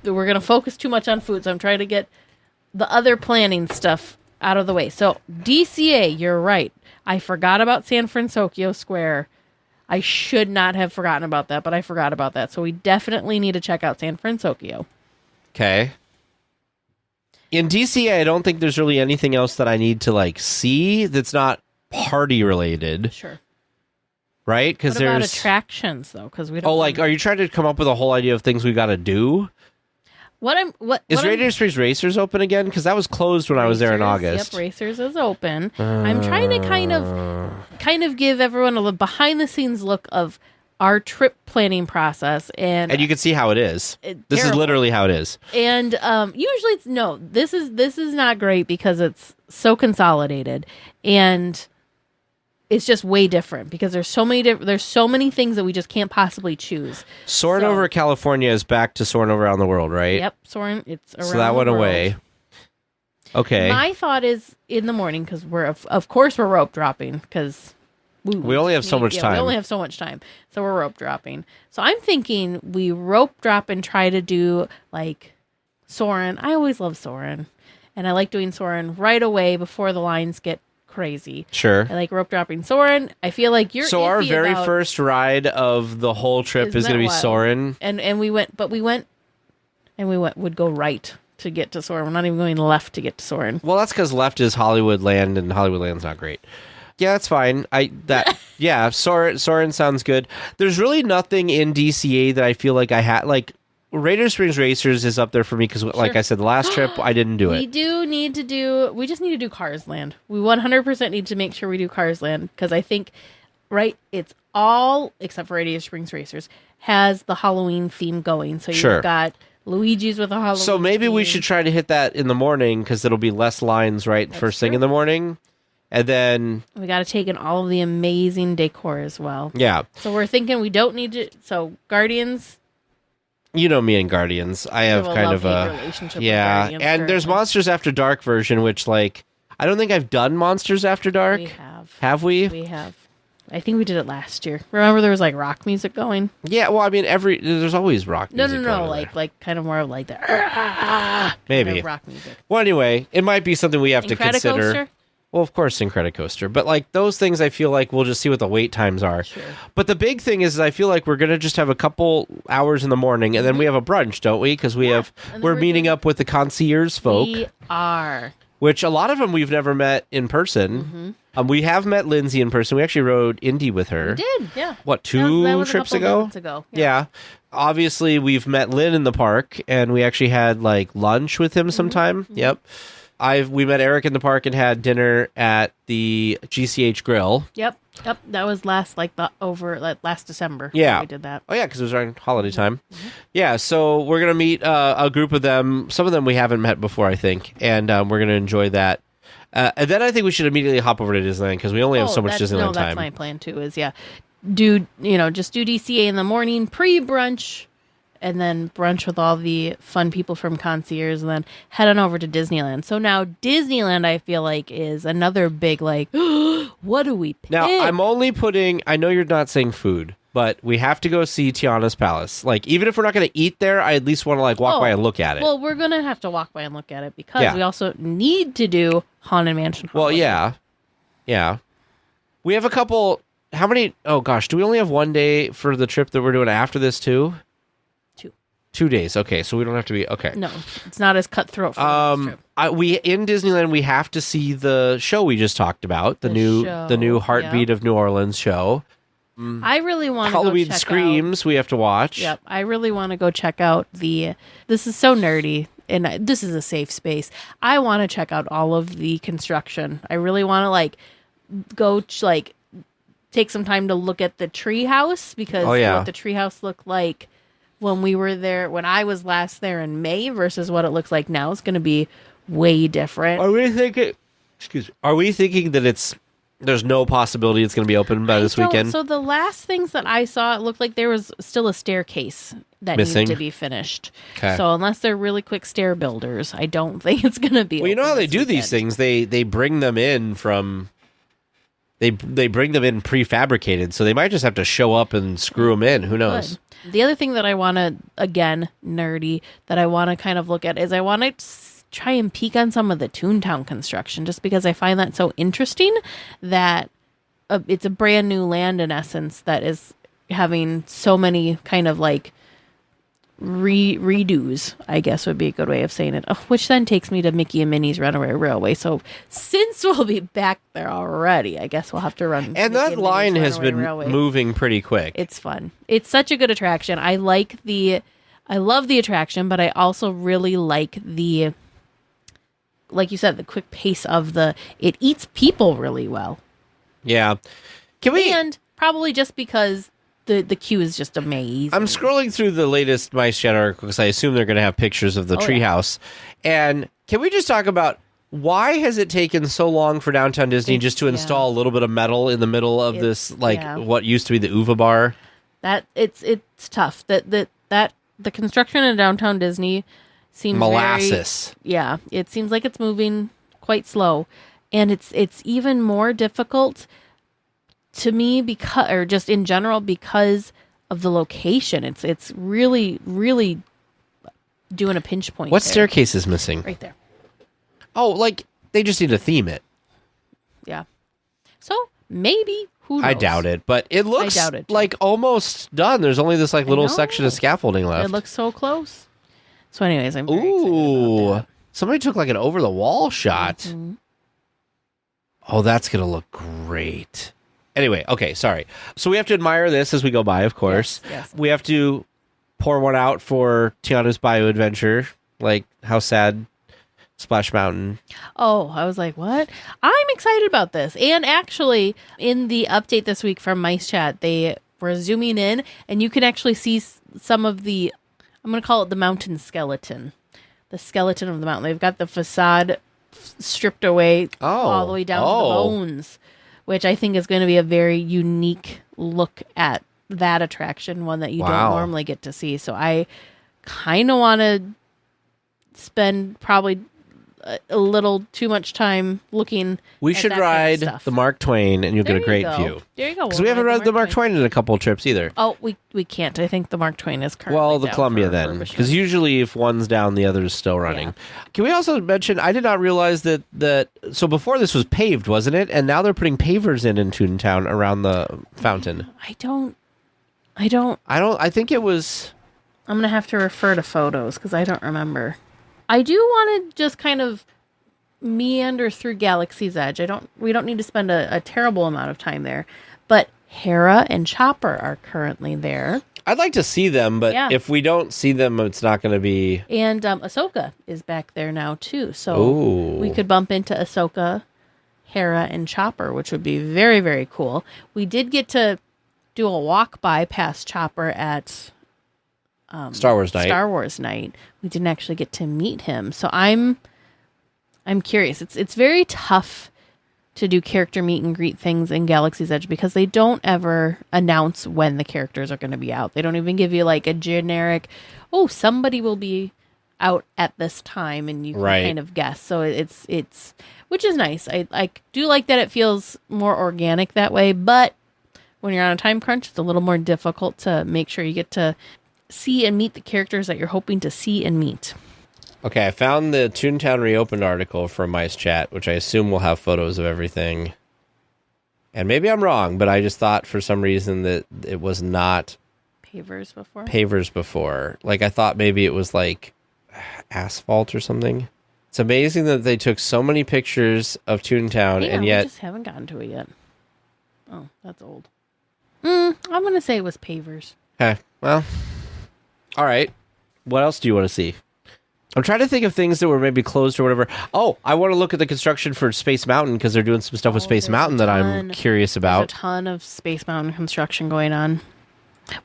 we're gonna focus too much on food. So I'm trying to get the other planning stuff out of the way. So DCA, you're right. I forgot about San Francisco Square. I should not have forgotten about that, but I forgot about that. So we definitely need to check out San Francisco. Okay. In DCA, I don't think there's really anything else that I need to like see that's not party related, Sure. right? Because What about there's attractions though? Because we don't. oh, like, are you trying to come up with a whole idea of things we got to do? Is Radiator Springs Racers open again? Because that was closed when I was there in August. Yep, Racers is open. I'm trying to kind of give everyone a behind the scenes look of our trip planning process, and And you can see how it is. This is terrible. literally how it is. And usually it's no. This is not great because it's so consolidated, and it's just way different because there's so many things that we just can't possibly choose. Soaring over California is back to soaring over around the world, right? Yep, Soren. It's around So that went the world. away. Okay. My thought is in the morning because we're of course we're rope dropping because We only have so much time. We only have so much time, so we're rope dropping. So I'm thinking we rope drop and try to do like Soren. I always love Soren, and I like doing Soren right away before the lines get crazy. Sure. I like rope dropping Soren. I feel like you're So our iffy very about- first ride of the whole trip Isn't is going to that be wild? Soarin'. and we would go right to get to Soren. We're not even going left to get to Soren. Well, that's because left is Hollywood Land, and Hollywood Land's not great. Yeah, that's fine. Soarin' sounds good. There's really nothing in DCA that I feel like I had. Like Radiator Springs Racers is up there for me because, like I said, the last trip I didn't do We it. We just need to do Cars Land. We 100% need to make sure we do Cars Land because I think, right, it's all, except for Radiator Springs Racers, has the Halloween theme going. So Sure. you've got Luigi's with a Halloween So maybe we theme. should try to hit that in the morning because it'll be less lines first thing true. in the morning, and then We got to take in all of the amazing decor as well. yeah, So we're thinking we don't need to. So Guardians, you know me and Guardians. I have a kind of love-hate a relationship with yeah, Guardians and there's currently. Monsters After Dark version, which like I don't think I've done Monsters After Dark. We have. Have we? We have. I think we did it last year. Remember there was like rock music going? Yeah, well, I mean, there's always rock No, music. going like kind of more of like the Maybe. kind of rock music. Well, anyway, it might be something we have to consider. Incredicoaster? Well, of course, Incredicoaster. But like those things, I feel like we'll just see what the wait times are. Sure. But the big thing is I feel like we're going to just have a couple hours in the morning, and then we have a brunch, don't we? Because and then we're we're meeting doing- up with the concierge folk, We are. which a lot of them we've never met in person. We have met Lindsay in person. We actually rode Indy with her. We did, yeah. What, That two was a trips couple ago? visits ago. Yeah. Obviously, we've met Lynn in the park, and we actually had like lunch with him sometime. Yep. We met Eric in the park and had dinner at the GCH Grill. Yep. That was last December. Yeah. We did that. Oh yeah, because it was around holiday time. Yeah, so we're gonna meet a group of them. Some of them we haven't met before, I think, and we're gonna enjoy that. And then I think we should immediately hop over to Disneyland because we only have so much Disneyland That's time. my plan too. Is just do DCA in the morning, pre-brunch, and then brunch with all the fun people from concierge, and then head on over to Disneyland. So now Disneyland, I feel like, is another big like, what do we pick? Now I'm only putting. I know you're not saying food, but we have to go see Tiana's Palace. Like even if we're not going to eat there, I at least want to like walk by and look at it. Well, we're gonna have to walk by and look at it because Yeah. we also need to do Haunted Mansion. Well, Holiday. yeah. We have a couple. How many? Oh gosh, do we only have one day for the trip that we're doing after this too? 2 days. Okay, so we don't have to be okay. No, it's not as cutthroat for this trip. We in Disneyland we have to see the show we just talked about, the new Heartbeat of New Orleans show. I really want to Halloween go check Screams we have to watch. Yep, I really want to go check out the. This is so nerdy, and this is a safe space. I want to check out all of the construction. I really want to take some time to look at the tree house because Oh, yeah. what the tree house looked like when we were there, when I was last there in May versus what it looks like now is going to be way different. Are we thinking? Excuse me. Are we thinking that there's no possibility it's going to be open by this weekend? So the last things that I saw, it looked like there was still a staircase that missing, needed to be finished. Okay. So unless they're really quick stair builders, I don't think it's going to be. Well, you know how they do weekend. these things? They bring them in from. They bring them in prefabricated, so they might just have to show up and screw them in. Who knows? Good. The other thing that I want to, again, nerdy, that I want to kind of look at is I want to try and peek on some of the Toontown construction, just because I find that so interesting that it's a brand new land in essence that is having so many kind of like redos, I guess would be a good way of saying it, which then takes me to Mickey and Minnie's Runaway Railway. So since we'll be back there already, I guess we'll have to run. And that line has been moving pretty quick. It's fun. It's such a good attraction. I love the attraction, but I also really like like you said, the quick pace of it eats people really well. Yeah. And probably just because the queue is just amazing. I'm scrolling through the latest Mice Chat article because I assume they're going to have pictures of the treehouse. Yeah. And can we just talk about why has it taken so long for Downtown Disney just to install a little bit of metal in the middle of this, what used to be the Uva bar? That it's tough. That the construction in Downtown Disney seems molasses. It seems like it's moving quite slow, and it's even more difficult to me because, or just in general, because of the location. It's really, really doing a pinch point. What staircase is missing? Right there. Oh, like they just need to theme it. Yeah. So maybe, who knows? I doubt it, but it looks like almost done. There's only this like little section of scaffolding left. It looks so close. So anyways, I'm very excited about that. Somebody took like an over the wall shot. Mm-hmm. Oh, that's going to look great. Anyway, okay, sorry. So we have to admire this as we go by, of course. Yes. We have to pour one out for Tiana's Bayou Adventure. Like, how sad Splash Mountain. Oh, I was like, what? I'm excited about this. And actually, in the update this week from Mice Chat, they were zooming in, and you can actually see some of the, I'm going to call it the mountain skeleton. The skeleton of the mountain. They've got the facade stripped away all the way down to the bones, which I think is going to be a very unique look at that attraction, one that you don't normally get to see. So I kind of want to spend probably a little too much time looking. We should ride the Mark Twain, and you'll get a great view. There you go. Because we haven't ride the Mark Twain in a couple of trips either. Oh, we can't. I think the Mark Twain is currently the down Columbia for then, because usually if one's down, the other's still running. Yeah. Can we also mention? I did not realize that. So before this was paved, wasn't it? And now they're putting pavers in Toontown around the fountain. I don't. I think it was. I'm gonna have to refer to photos because I don't remember. I do want to just kind of meander through Galaxy's Edge. We don't need to spend a terrible amount of time there. But Hera and Chopper are currently there. I'd like to see them, but if we don't see them, it's not going to be... And Ahsoka is back there now, too. So we could bump into Ahsoka, Hera, and Chopper, which would be very, very cool. We did get to do a walk-by past Chopper at... Star Wars Night. We didn't actually get to meet him, so I'm curious. It's very tough to do character meet and greet things in Galaxy's Edge because they don't ever announce when the characters are going to be out. They don't even give you like a generic, somebody will be out at this time, and you can kind of guess. So it's which is nice. I do like that it feels more organic that way, but when you're on a time crunch, it's a little more difficult to make sure you get to see and meet the characters that you're hoping to see and meet. Okay, I found the Toontown Reopened article from Mice Chat, which I assume will have photos of everything. And maybe I'm wrong, but I just thought for some reason that it was not pavers before. Like, I thought maybe it was like asphalt or something. It's amazing that they took so many pictures of Toontown, and yet... we just haven't gotten to it yet. Oh, that's old. I'm going to say it was pavers. Okay, well... All right. What else do you want to see? I'm trying to think of things that were maybe closed or whatever. Oh, I want to look at the construction for Space Mountain because they're doing some stuff with Space Mountain that I'm curious about. There's a ton of Space Mountain construction going on.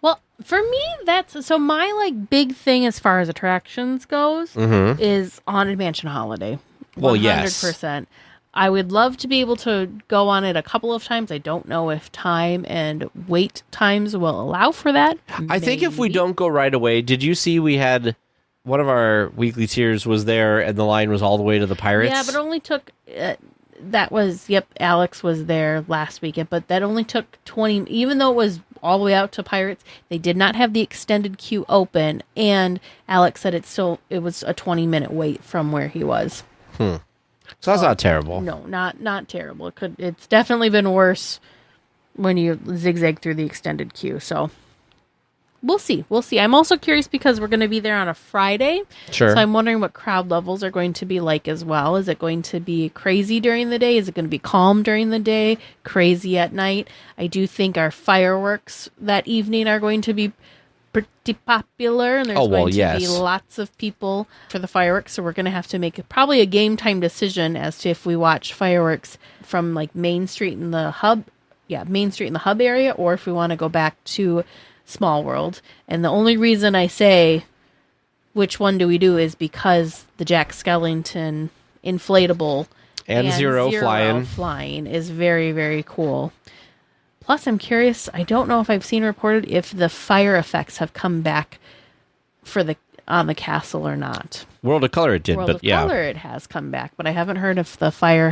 Well, For me, that's so my like big thing as far as attractions goes is Haunted Mansion Holiday. Well, yes. 100%. I would love to be able to go on it a couple of times. I don't know if time and wait times will allow for that. I think if we don't go right away, did you see we had one of our weekly tiers was there and the line was all the way to the Pirates? Yeah, but it only took Alex was there last weekend, but that only took 20, even though it was all the way out to Pirates, they did not have the extended queue open, and Alex said it was a 20-minute wait from where he was. So that's not terrible. No, not terrible. It's definitely been worse when you zigzag through the extended queue, so we'll see. I'm also curious because we're going to be there on a Friday. Sure. So I'm wondering what crowd levels are going to be like as well. Is it going to be crazy during the day? Is it going to be calm during the day? Crazy at night? I do think our fireworks that evening are going to be pretty popular, and there's going to be lots of people for the fireworks. So we're going to have to make probably a game time decision as to if we watch fireworks from like Main Street in the hub area, or if we want to go back to Small World. And the only reason I say which one do we do is because the Jack Skellington inflatable and Zero flying is very, very cool. Plus, I'm curious, I don't know if I've seen reported if the fire effects have come back on the castle or not. World of Color it did, World of Color it has come back, but I haven't heard if the fire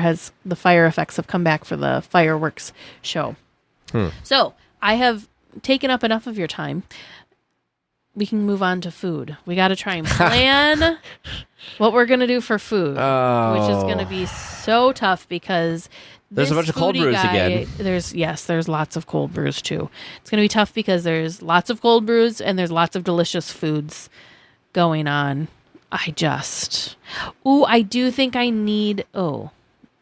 effects have come back for the fireworks show. So, I have taken up enough of your time. We can move on to food. We got to try and plan what we're going to do for food, which is going to be so tough because there's a bunch of cold brews again. There's lots of cold brews too. It's going to be tough because there's lots of cold brews and there's lots of delicious foods going on. I do think I need,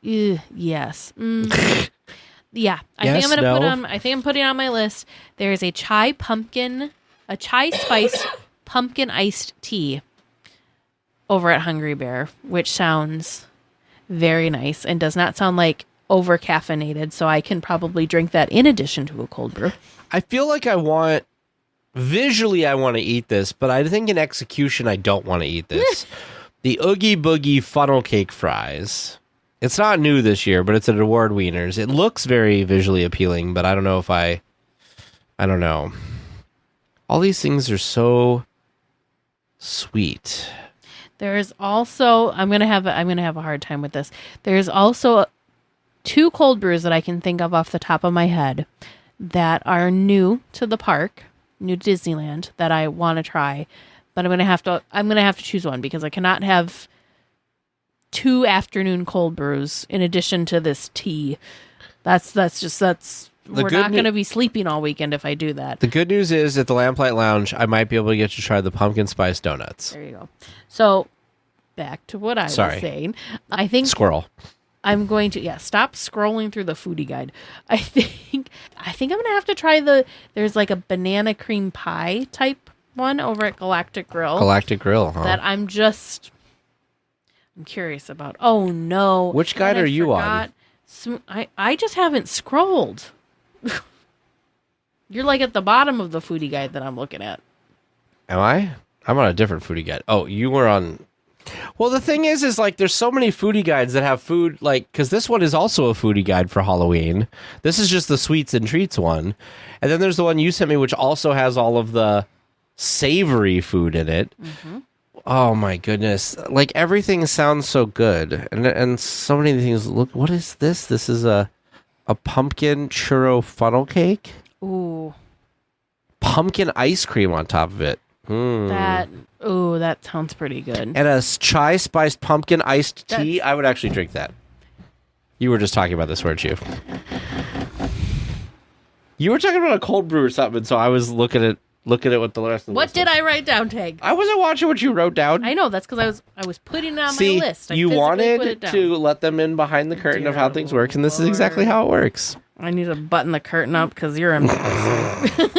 yes. Yeah, I think I'm putting on my list. There's a chai spice pumpkin iced tea over at Hungry Bear, which sounds very nice and does not sound like over caffeinated. So I can probably drink that in addition to a cold brew. I feel like visually I want to eat this, but I think in execution I don't want to eat this. The Oogie Boogie funnel cake fries. It's not new this year, but it's at Award Wieners. It looks very visually appealing, but I don't know if I don't know. All these things are so sweet. There's also I'm gonna have a hard time with this. There's also 2 cold brews that I can think of off the top of my head that are new to the park, new to Disneyland, that I want to try. But I'm gonna have to choose one because I cannot have 2 afternoon cold brews in addition to this tea. We're not going to be sleeping all weekend if I do that. The good news is at the Lamplight Lounge, I might be able to get you to try the pumpkin spice donuts. There you go. So back to what I was saying. I think squirrel. I'm going to stop scrolling through the foodie guide. I think I'm going to have to try there's like a banana cream pie type one over at Galactic Grill. Galactic Grill, huh? That I'm curious about. Oh no. Which guide are you on? I just haven't scrolled. You're like at the bottom of the foodie guide that I'm looking at. Am I? I'm on a different foodie guide. Oh, you were on. Well, the thing is like there's so many foodie guides that have food, like, because this one is also a foodie guide for Halloween. This is just the sweets and treats one. And then there's the one you sent me, which also has all of the savory food in it. Mm-hmm. Oh my goodness. Like everything sounds so good. And so many things. Look, what is this? This is a pumpkin churro funnel cake. Ooh. Pumpkin ice cream on top of it. That sounds pretty good. And a chai spiced pumpkin iced tea. I would actually drink that. You were just talking about this, weren't you? You were talking about a cold brew or something, so I was looking at what the rest of the What did I write down, Tag? I wasn't watching what you wrote down. I know, that's because I was putting it on my list. You wanted to let them in behind the curtain of how things work, and this is exactly how it works. I need to button the curtain up because you're embarrassing.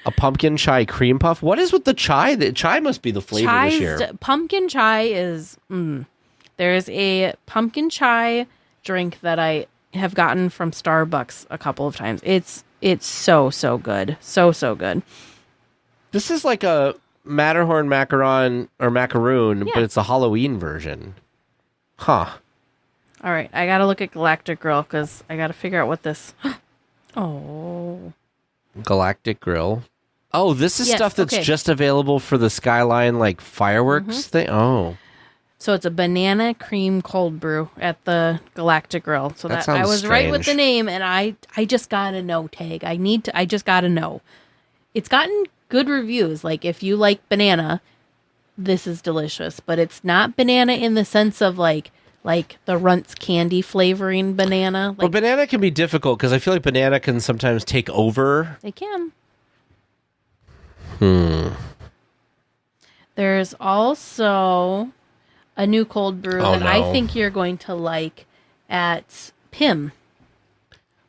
A pumpkin chai cream puff? What is with the chai? The chai must be the flavor this year. Pumpkin chai is... There's a pumpkin chai drink that I have gotten from Starbucks a couple of times. It's It's so good. So good. This is like a Matterhorn macaron or macaroon, Yeah. but it's a Halloween version. Huh. All right, I gotta look at Galactic Grill because I gotta figure out what this. Oh, Galactic Grill. Oh, this is Yes, stuff that's okay. just available for the Skyline like fireworks thing. Oh, so it's a banana cream cold brew at the Galactic Grill. So That that I sounds was right with the strange. name, and I just gotta know, Tag. I just gotta know. It's gotten good reviews. Like if you like banana, this is delicious. But it's not banana in the sense of like the Runts candy flavoring banana. but Like banana can be difficult because I feel like banana can sometimes take over. they can. There's also a new cold brew Oh, that I no. think you're going to like at Pim.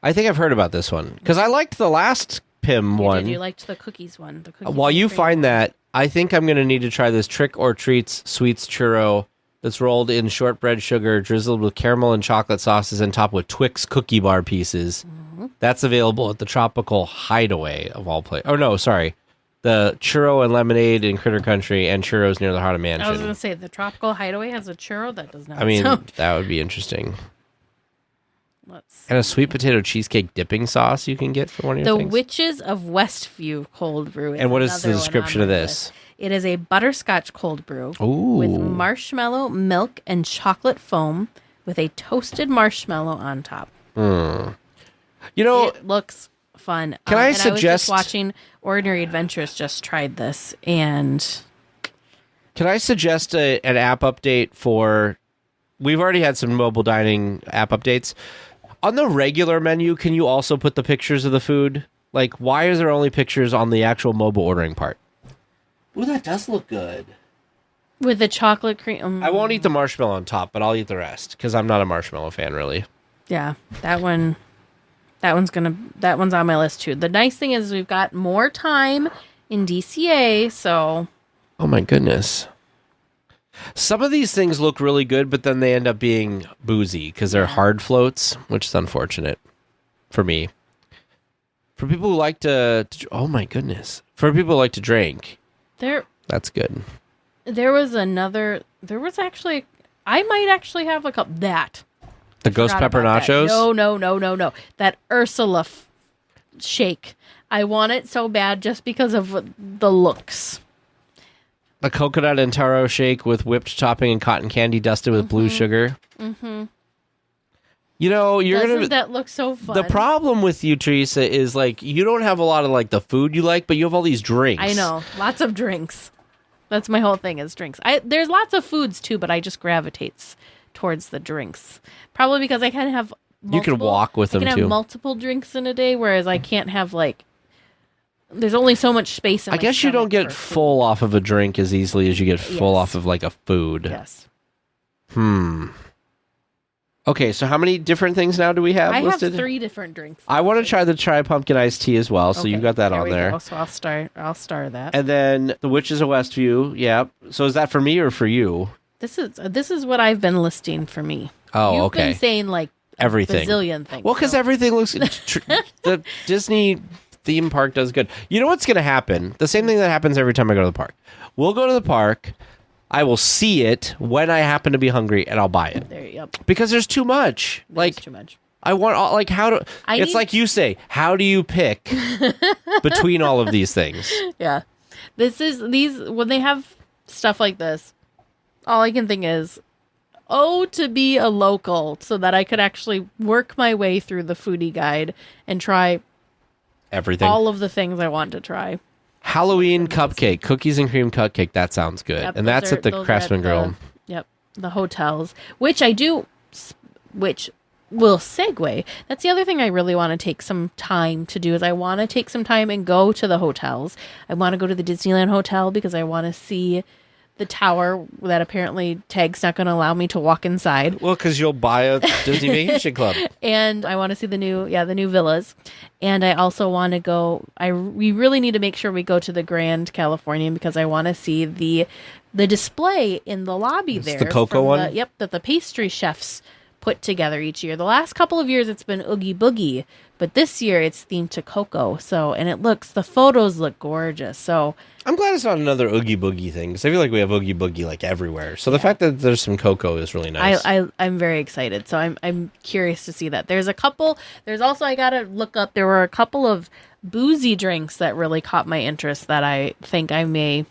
I think I've heard about this one because I liked the last Pim one. You liked the cookies one. The cookies While and you cream find one. that, I think I'm going to need to try this Trick or Treats Sweets Churro that's rolled in shortbread sugar, drizzled with caramel and chocolate sauces, and topped with Twix cookie bar pieces. That's available at the Tropical Hideaway of all places. Oh, no, sorry. The Churro and Lemonade in Critter Country and Churros near the Haunted I was going Mansion. to say the Tropical Hideaway has a churro that does not. I mean, sound- that would be interesting. let's And a sweet potato cheesecake dipping sauce you can get for one of your The things. Witches of Westview cold brew. And what is another the one on description my of list. this? It is a butterscotch cold brew Ooh. with marshmallow, milk, and chocolate foam with a toasted marshmallow on top. You know, It looks fun. Can I and I was suggest- just watching Ordinary Adventures just tried this, and can I suggest an app update for... We've already had some mobile dining app updates. On the regular menu, can you also put the pictures of the food? Like, why is there only pictures on the actual mobile ordering part? Ooh, that does look good. with the chocolate cream. I won't eat the marshmallow on top, but I'll eat the rest, because I'm not a marshmallow fan, really. Yeah, that one's on my list too. The nice thing is we've got more time in DCA, so Oh, my goodness. Some of these things look really good, but then they end up being boozy, because they're hard floats, which is unfortunate for me. For people who like to oh, my goodness. For people who like to drink, that's good. there was actually, I might actually have a couple. The ghost Forgot pepper about that. nachos? No. That Ursula shake. I want it so bad just because of the looks. A coconut and taro shake with whipped topping and cotton candy dusted with blue sugar. Mm-hmm. You know, Doesn't that look so fun? The problem with you, Teresa, is like you don't have a lot of like the food you like, but you have all these drinks. I know. Lots of drinks. That's my whole thing is drinks. There's lots of foods too, but I just gravitates towards the drinks. Probably because I can have You can walk with them I can too. have multiple drinks in a day, whereas I can't have like. There's only so much space in I my guess you don't stomach get for food. full off of a drink as easily as you get full Yes. off of like a food. Yes. Okay, so how many different things now do we have I listed? have 3 different drinks. I want to try pumpkin iced tea as well, so Okay, you've got that on we there. go. So I'll star that. And then the Witches of Westview, yeah. So is that for me or for you? This is what I've been listing for me. Oh, You've okay. been saying like Everything. bazillion things. Well, because so- everything looks... the Disney theme park does good. You know what's going to happen? The same thing that happens every time I go to the park. We'll go to the park. I will see it when I happen to be hungry, and I'll buy it. There, yep. Because there's too much. Like too much. I want all, like how do it's need- like you say, how do you pick between all of these things? Yeah. When they have stuff like this, all I can think is, to be a local so that I could actually work my way through the foodie guide and try Everything. all of the things I want to try. Halloween cupcake, cookies and cream cupcake. That sounds good. Yep, and those that's are- at the those are Craftsman Grill. The hotels, which will segue. That's the other thing I really want to take some time to do is I want to take some time and go to the hotels. I want to go to the Disneyland Hotel because I want to see the tower that apparently Tag's not going to allow me to walk inside. Well, because you'll buy a Disney Vacation Club. And I want to see the new villas. And I also want to go. We really need to make sure we go to the Grand Californian because I want to see the display in the lobby there. the cocoa from one? That the pastry chefs put together each year. The last couple of years it's been Oogie Boogie, but this year it's themed to Coco. So, and the photos look gorgeous. So I'm glad it's not another Oogie Boogie thing, because I feel like we have Oogie Boogie like everywhere. So the fact that there's some Coco is really nice. I'm very excited. So I'm curious to see that. There's also, I gotta look up, there were a couple of boozy drinks that really caught my interest that I think I may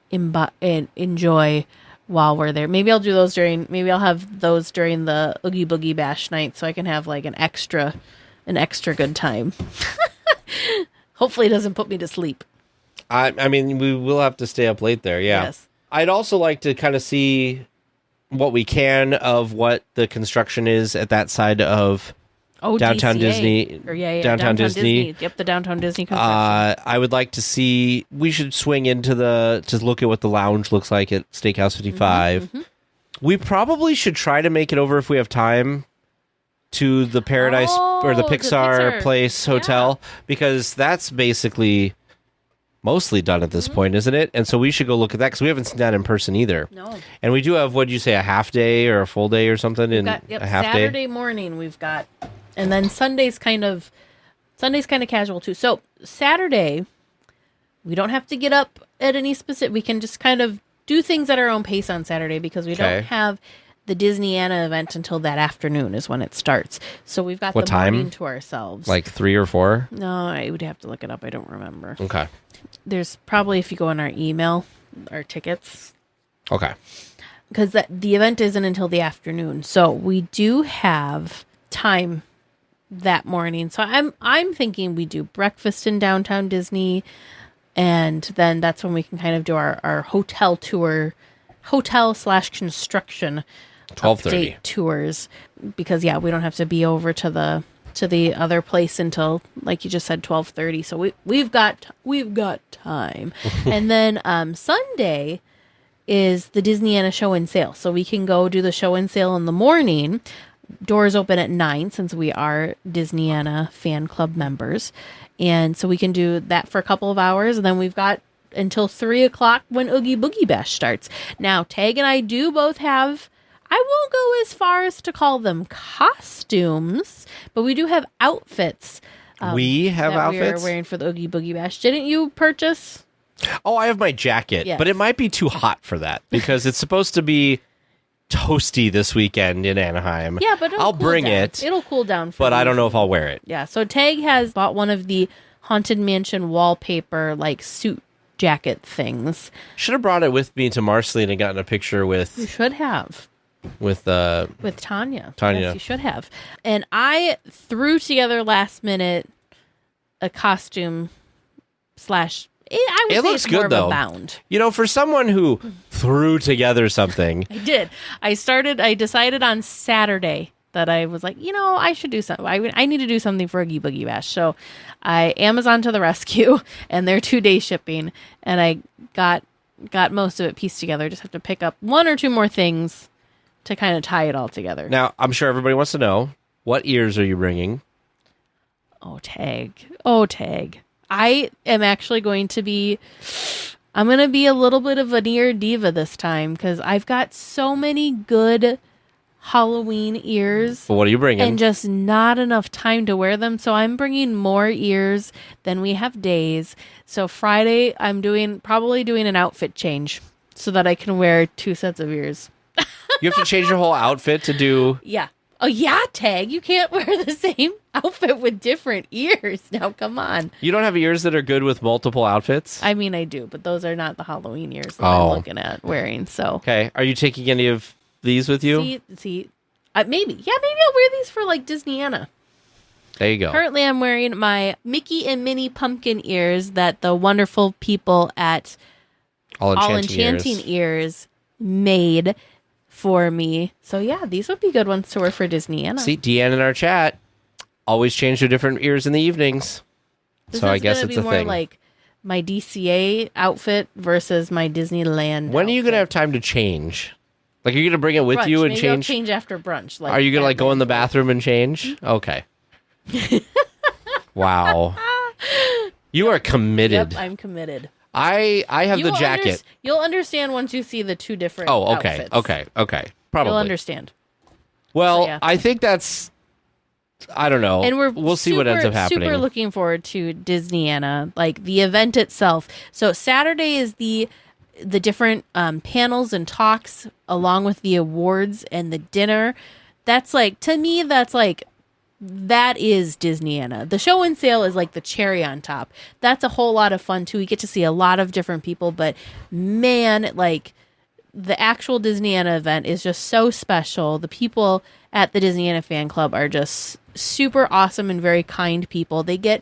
enjoy while we're there. Maybe I'll have those during the Oogie Boogie Bash night, so I can have like an extra good time. Hopefully it doesn't put me to sleep. I mean, we will have to stay up late there, yeah. Yes. I'd also like to kind of see what we can of what the construction is at that side of Downtown DCA. Disney. Downtown Disney. Yep, the Downtown Disney construction. I would like to see, we should swing into to look at what the lounge looks like at Steakhouse 55. We probably should try to make it over, if we have time, to the Paradise or the Pixar Place Hotel, because that's basically mostly done at this point, isn't it? And so we should go look at that, because we haven't seen that in person either. No. And we do have, what did you say, a half day or a full day or something? A half Saturday morning we've got, and then Sunday's kind of casual too. So Saturday, we don't have to get up at any specific. We can just kind of do things at our own pace on Saturday, because we don't have the Disneyana event until that afternoon is when it starts. So we've got the morning to ourselves. Like 3 or 4? No, I would have to look it up. I don't remember. Okay. There's probably, if you go on our email, our tickets. Okay. Because the event isn't until the afternoon. So we do have time that morning. So I'm thinking we do breakfast in Downtown Disney, and then that's when we can kind of do our hotel tour, hotel/construction 12:30 tours, because we don't have to be over to the other place until, like you just said, 12:30. So we've got time. And then Sunday is the Disneyana show and sale. So we can go do the show and sale in the morning. Doors open at 9, since we are Disneyana fan club members. And so we can do that for a couple of hours. And then we've got until 3 o'clock when Oogie Boogie Bash starts. Now, Tag and I do both have, I won't go as far as to call them costumes, but we do have outfits. We have outfits? We are wearing for the Oogie Boogie Bash. Didn't you purchase? Oh, I have my jacket, Yes. but it might be too hot for that, because it's supposed to be toasty this weekend in Anaheim. Yeah, but I'll bring it. It'll cool down. But I don't know if I'll wear it. Yeah, so Tag has bought one of the Haunted Mansion wallpaper, like, suit jacket things. Should have brought it with me to Marceline and gotten a picture You with should have. With Tanya. Tanya. Yes, you should have. And I threw together last minute a costume slash. I would It say looks it's more good, of a though. bound. You know, for someone who threw together something. I did. I decided on Saturday that I was like, I should do something. I need to do something for Oogie Boogie Bash. So I Amazon to the rescue, and they're 2-day shipping, and I got most of it pieced together. Just have to pick up 1 or 2 more things to kind of tie it all together. Now, I'm sure everybody wants to know, what ears are you bringing? Oh, Tag. I am actually going to be a little bit of an ear diva this time, because I've got so many good Halloween ears. But what are you bringing? And just not enough time to wear them. So I'm bringing more ears than we have days. So Friday, I'm probably doing an outfit change so that I can wear 2 sets of ears. You have to change your whole outfit to do... Yeah. Oh, yeah, Tag. You can't wear the same outfit with different ears. Now, come on. You don't have ears that are good with multiple outfits? I mean, I do, but those are not the Halloween ears that I'm looking at wearing. So, okay. Are you taking any of these with you? See, maybe. Yeah, maybe I'll wear these for, like, Disneyana. There you go. Currently, I'm wearing my Mickey and Minnie pumpkin ears that the wonderful people at All Enchanting Ears made for me. So yeah, these would be good ones to wear for Disneyana. See, Deanne in our chat always change to different ears in the evenings. So I guess it's a thing. More like my DCA outfit versus my Disneyland. When are you going to have time to change? Like, are you going to bring it with brunch. you and Maybe change? I'll change after brunch. Are you going to go in the bathroom and change? Okay. Wow. You are committed. Yep, I'm committed. I have the jacket. You'll understand once you see the 2 different okay. outfits. Okay. Probably. You'll understand. Well, So, yeah. I think that's, I don't know. And we'll see what ends up happening. Super looking forward to Disneyana, like the event itself. So Saturday is the different panels and talks, along with the awards and the dinner. That's like, to me, that is Disneyana. The show and sale is like the cherry on top. That's a whole lot of fun too. We get to see a lot of different people, but man, like the actual Disneyana event is just so special. The people at the Disneyana fan club are just super awesome and very kind people. They get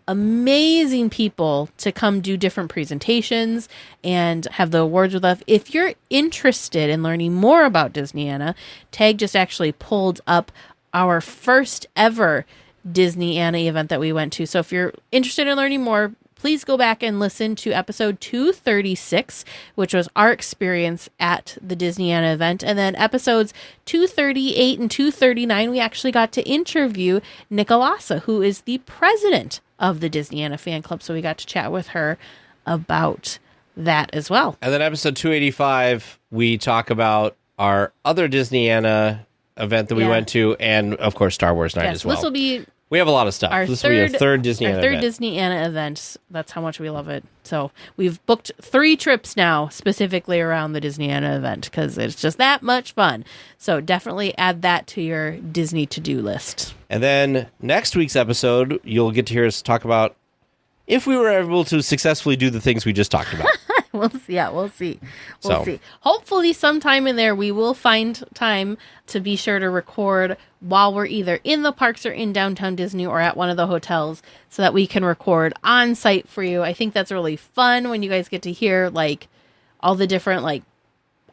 amazing people to come do different presentations and have the awards with us. If you're interested in learning more about Disneyana, Tag just actually pulled up our first ever Disneyana event that we went to. So if you're interested in learning more, please go back and listen to episode 236, which was our experience at the Disneyana event. And then episodes 238 and 239, we actually got to interview Nicolasa, who is the president of the Disneyana fan club. So we got to chat with her about that as well. And then episode 285, we talk about our other Disneyana event that we went to, and of course Star Wars Night as well. This will be We have a lot of stuff. This will be our third Disneyana event. Disneyana event. That's how much we love it. So we've booked 3 trips now specifically around the Disneyana event because it's just that much fun. So definitely add that to your Disney to-do list. And then next week's episode, you'll get to hear us talk about if we were able to successfully do the things we just talked about. We'll see. Yeah, we'll see. We'll see. Hopefully sometime in there we will find time to be sure to record while we're either in the parks or in downtown Disney or at one of the hotels so that we can record on site for you. I think that's really fun when you guys get to hear like all the different like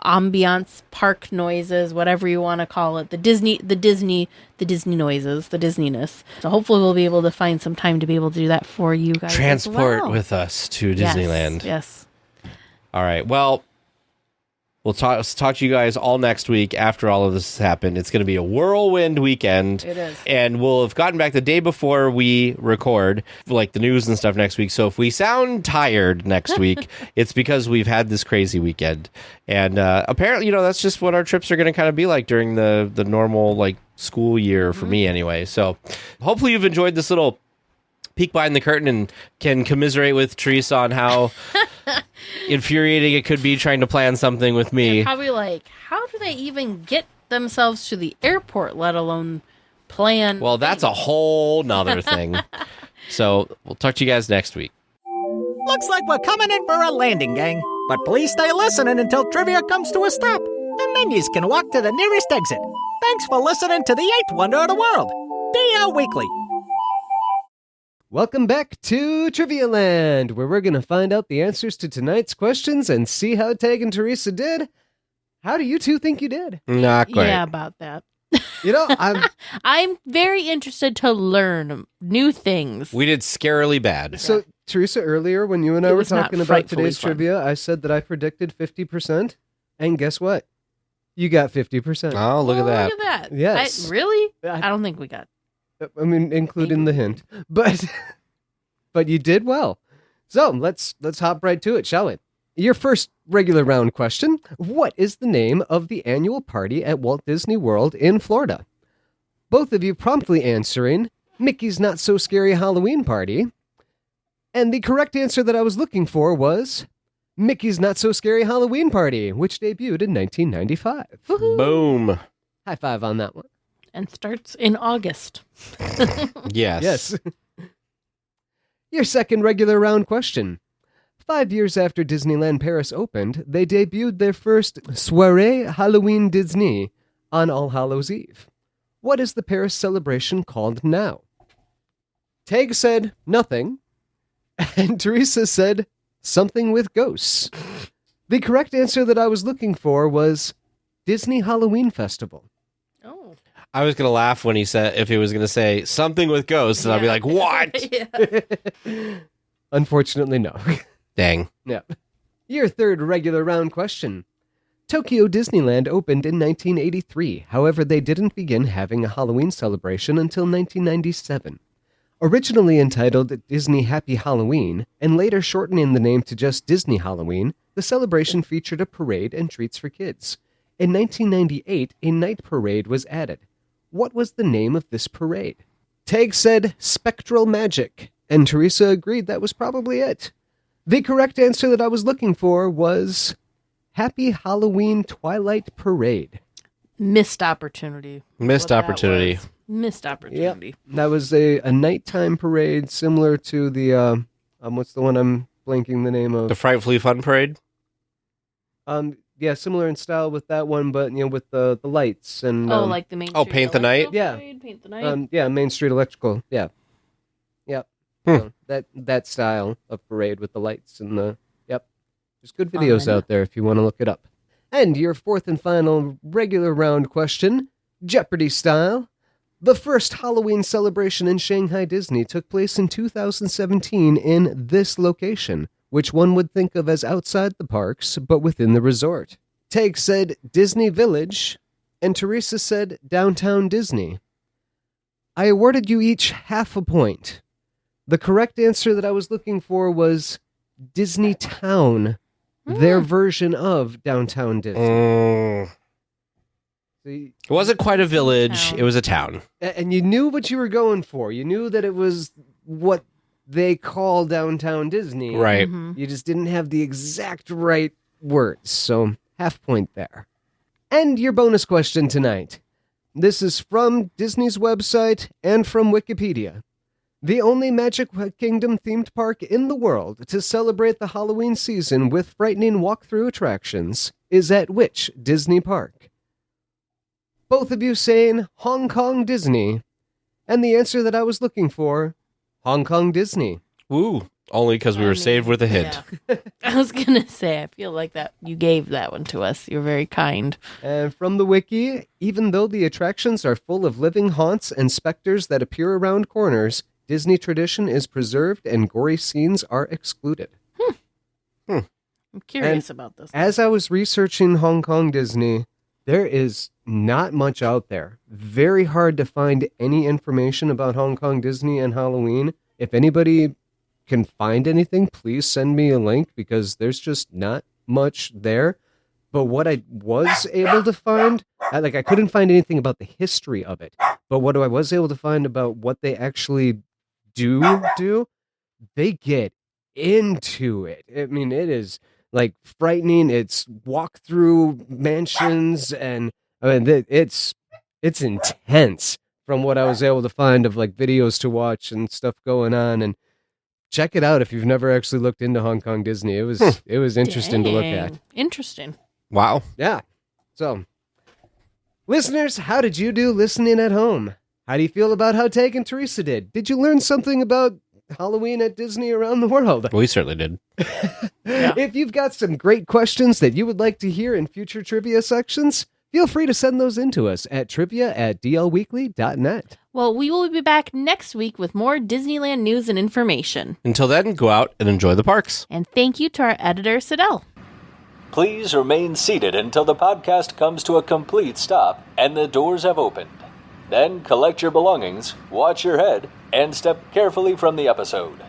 ambiance, park noises, whatever you want to call it, the Disney noises, the Disneyness. So hopefully we'll be able to find some time to be able to do that for you guys. Transport as well. with us to Disneyland. Yes. All right. Well, we'll talk to you guys all next week after all of this has happened. It's going to be a whirlwind weekend. It is. And we'll have gotten back the day before we record, like the news and stuff next week. So if we sound tired next week, it's because we've had this crazy weekend. And apparently, that's just what our trips are going to kind of be like during the normal like school year for me anyway. So hopefully you've enjoyed this little peek behind the curtain and can commiserate with Teresa on how infuriating it could be trying to plan something with me. They're probably like, how do they even get themselves to the airport, let alone plan? Well, that's a whole nother thing. So we'll talk to you guys next week. Looks like we're coming in for a landing, gang. But please stay listening until trivia comes to a stop. And then you can walk to the nearest exit. Thanks for listening to the 8th wonder of the world, DLWeekly. Welcome back to Trivia Land, where we're going to find out the answers to tonight's questions and see how Tag and Teresa did. How do you two think you did? Not quite. Yeah, about that. I'm very interested to learn new things. We did scarily bad. So, Teresa, earlier when you and I were talking about today's trivia, I said that I predicted 50%, and guess what? You got 50%. Oh, look at that. Look at that. Yes. Really? I don't think we got. I mean, including the hint, but you did well. So let's hop right to it, shall we? Your first regular round question: what is the name of the annual party at Walt Disney World in Florida? Both of you promptly answering Mickey's Not So Scary Halloween Party, and the correct answer that I was looking for was Mickey's Not So Scary Halloween Party, which debuted in 1995. Woohoo. Boom. High five on that one. And starts in August. Yes. Yes. Your second regular round question. 5 years after Disneyland Paris opened, they debuted their first Soirée Halloween Disney on All Hallows Eve. What is the Paris celebration called now? Tag said nothing, and Teresa said something with ghosts. The correct answer that I was looking for was Disney Halloween Festival. Oh. I was going to laugh when he said, if he was going to say something with ghosts, and I'd be like, what? Yeah. Unfortunately, no. Dang. Yeah. Your third regular round question. Tokyo Disneyland opened in 1983. However, they didn't begin having a Halloween celebration until 1997. Originally entitled Disney Happy Halloween, and later shortening the name to just Disney Halloween, the celebration featured a parade and treats for kids. In 1998, a night parade was added. What was the name of this parade? Tag said Spectral Magic, and Teresa agreed that was probably it. The correct answer that I was looking for was Happy Halloween Twilight Parade. Missed opportunity. Missed opportunity. Missed opportunity. Yep. That was a nighttime parade similar to the, what's the one I'm blanking the name of? The Frightfully Fun Parade? Yeah, similar in style with that one, but, with the lights and... like the Main Street Paint the Night? Parade, Paint the Night. Yeah, Main Street Electrical, yeah. Yep. So that style of parade with the lights and the... Yep. There's good videos out there if you want to look it up. And your fourth and final regular round question, Jeopardy style. The first Halloween celebration in Shanghai Disney took place in 2017 in this location, which one would think of as outside the parks, but within the resort. Tag said Disney Village, and Teresa said Downtown Disney. I awarded you each half a point. The correct answer that I was looking for was Disney Town, their version of Downtown Disney. It wasn't quite a village, it was a town. And you knew what you were going for. You knew that it was what they call Downtown Disney. Right. You just didn't have the exact right words, so half point there. And your bonus question tonight. This is from Disney's website and from Wikipedia. The only Magic Kingdom themed park in the world to celebrate the Halloween season with frightening walkthrough attractions is at which Disney park? Both of you saying Hong Kong Disney. And the answer that I was looking for, Hong Kong Disney. Woo. Only because we were saved with a hint. Yeah. I was going to say, I feel like that you gave that one to us. You're very kind. And from the wiki, even though the attractions are full of living haunts and specters that appear around corners, Disney tradition is preserved and gory scenes are excluded. I'm curious about this. As I was researching Hong Kong Disney, there is not much out there. Very hard to find any information about Hong Kong Disney and Halloween. If anybody can find anything, please send me a link because there's just not much there. But what I was able to find, I couldn't find anything about the history of it. But what I was able to find about what they actually do, they get into it. I mean, it is like frightening. It's walk through mansions, and I mean, it's intense from what I was able to find of like videos to watch and stuff going on. And check it out if you've never actually looked into Hong Kong Disney. It was interesting to look at. Interesting. Wow. Yeah. So, listeners, how did you do listening at home? How do you feel about how Tag and Teresa did? Did you learn something about Halloween at Disney around the world? We certainly did. Yeah. If you've got some great questions that you would like to hear in future trivia sections, feel free to send those in to us at trivia@dlweekly.net. Well, we will be back next week with more Disneyland news and information. Until then, go out and enjoy the parks. And thank you to our editor, Sidel. Please remain seated until the podcast comes to a complete stop and the doors have opened. Then collect your belongings, watch your head, and step carefully from the episode.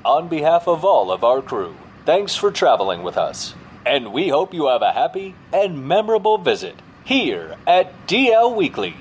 On behalf of all of our crew, thanks for traveling with us. And we hope you have a happy and memorable visit here at DL Weekly.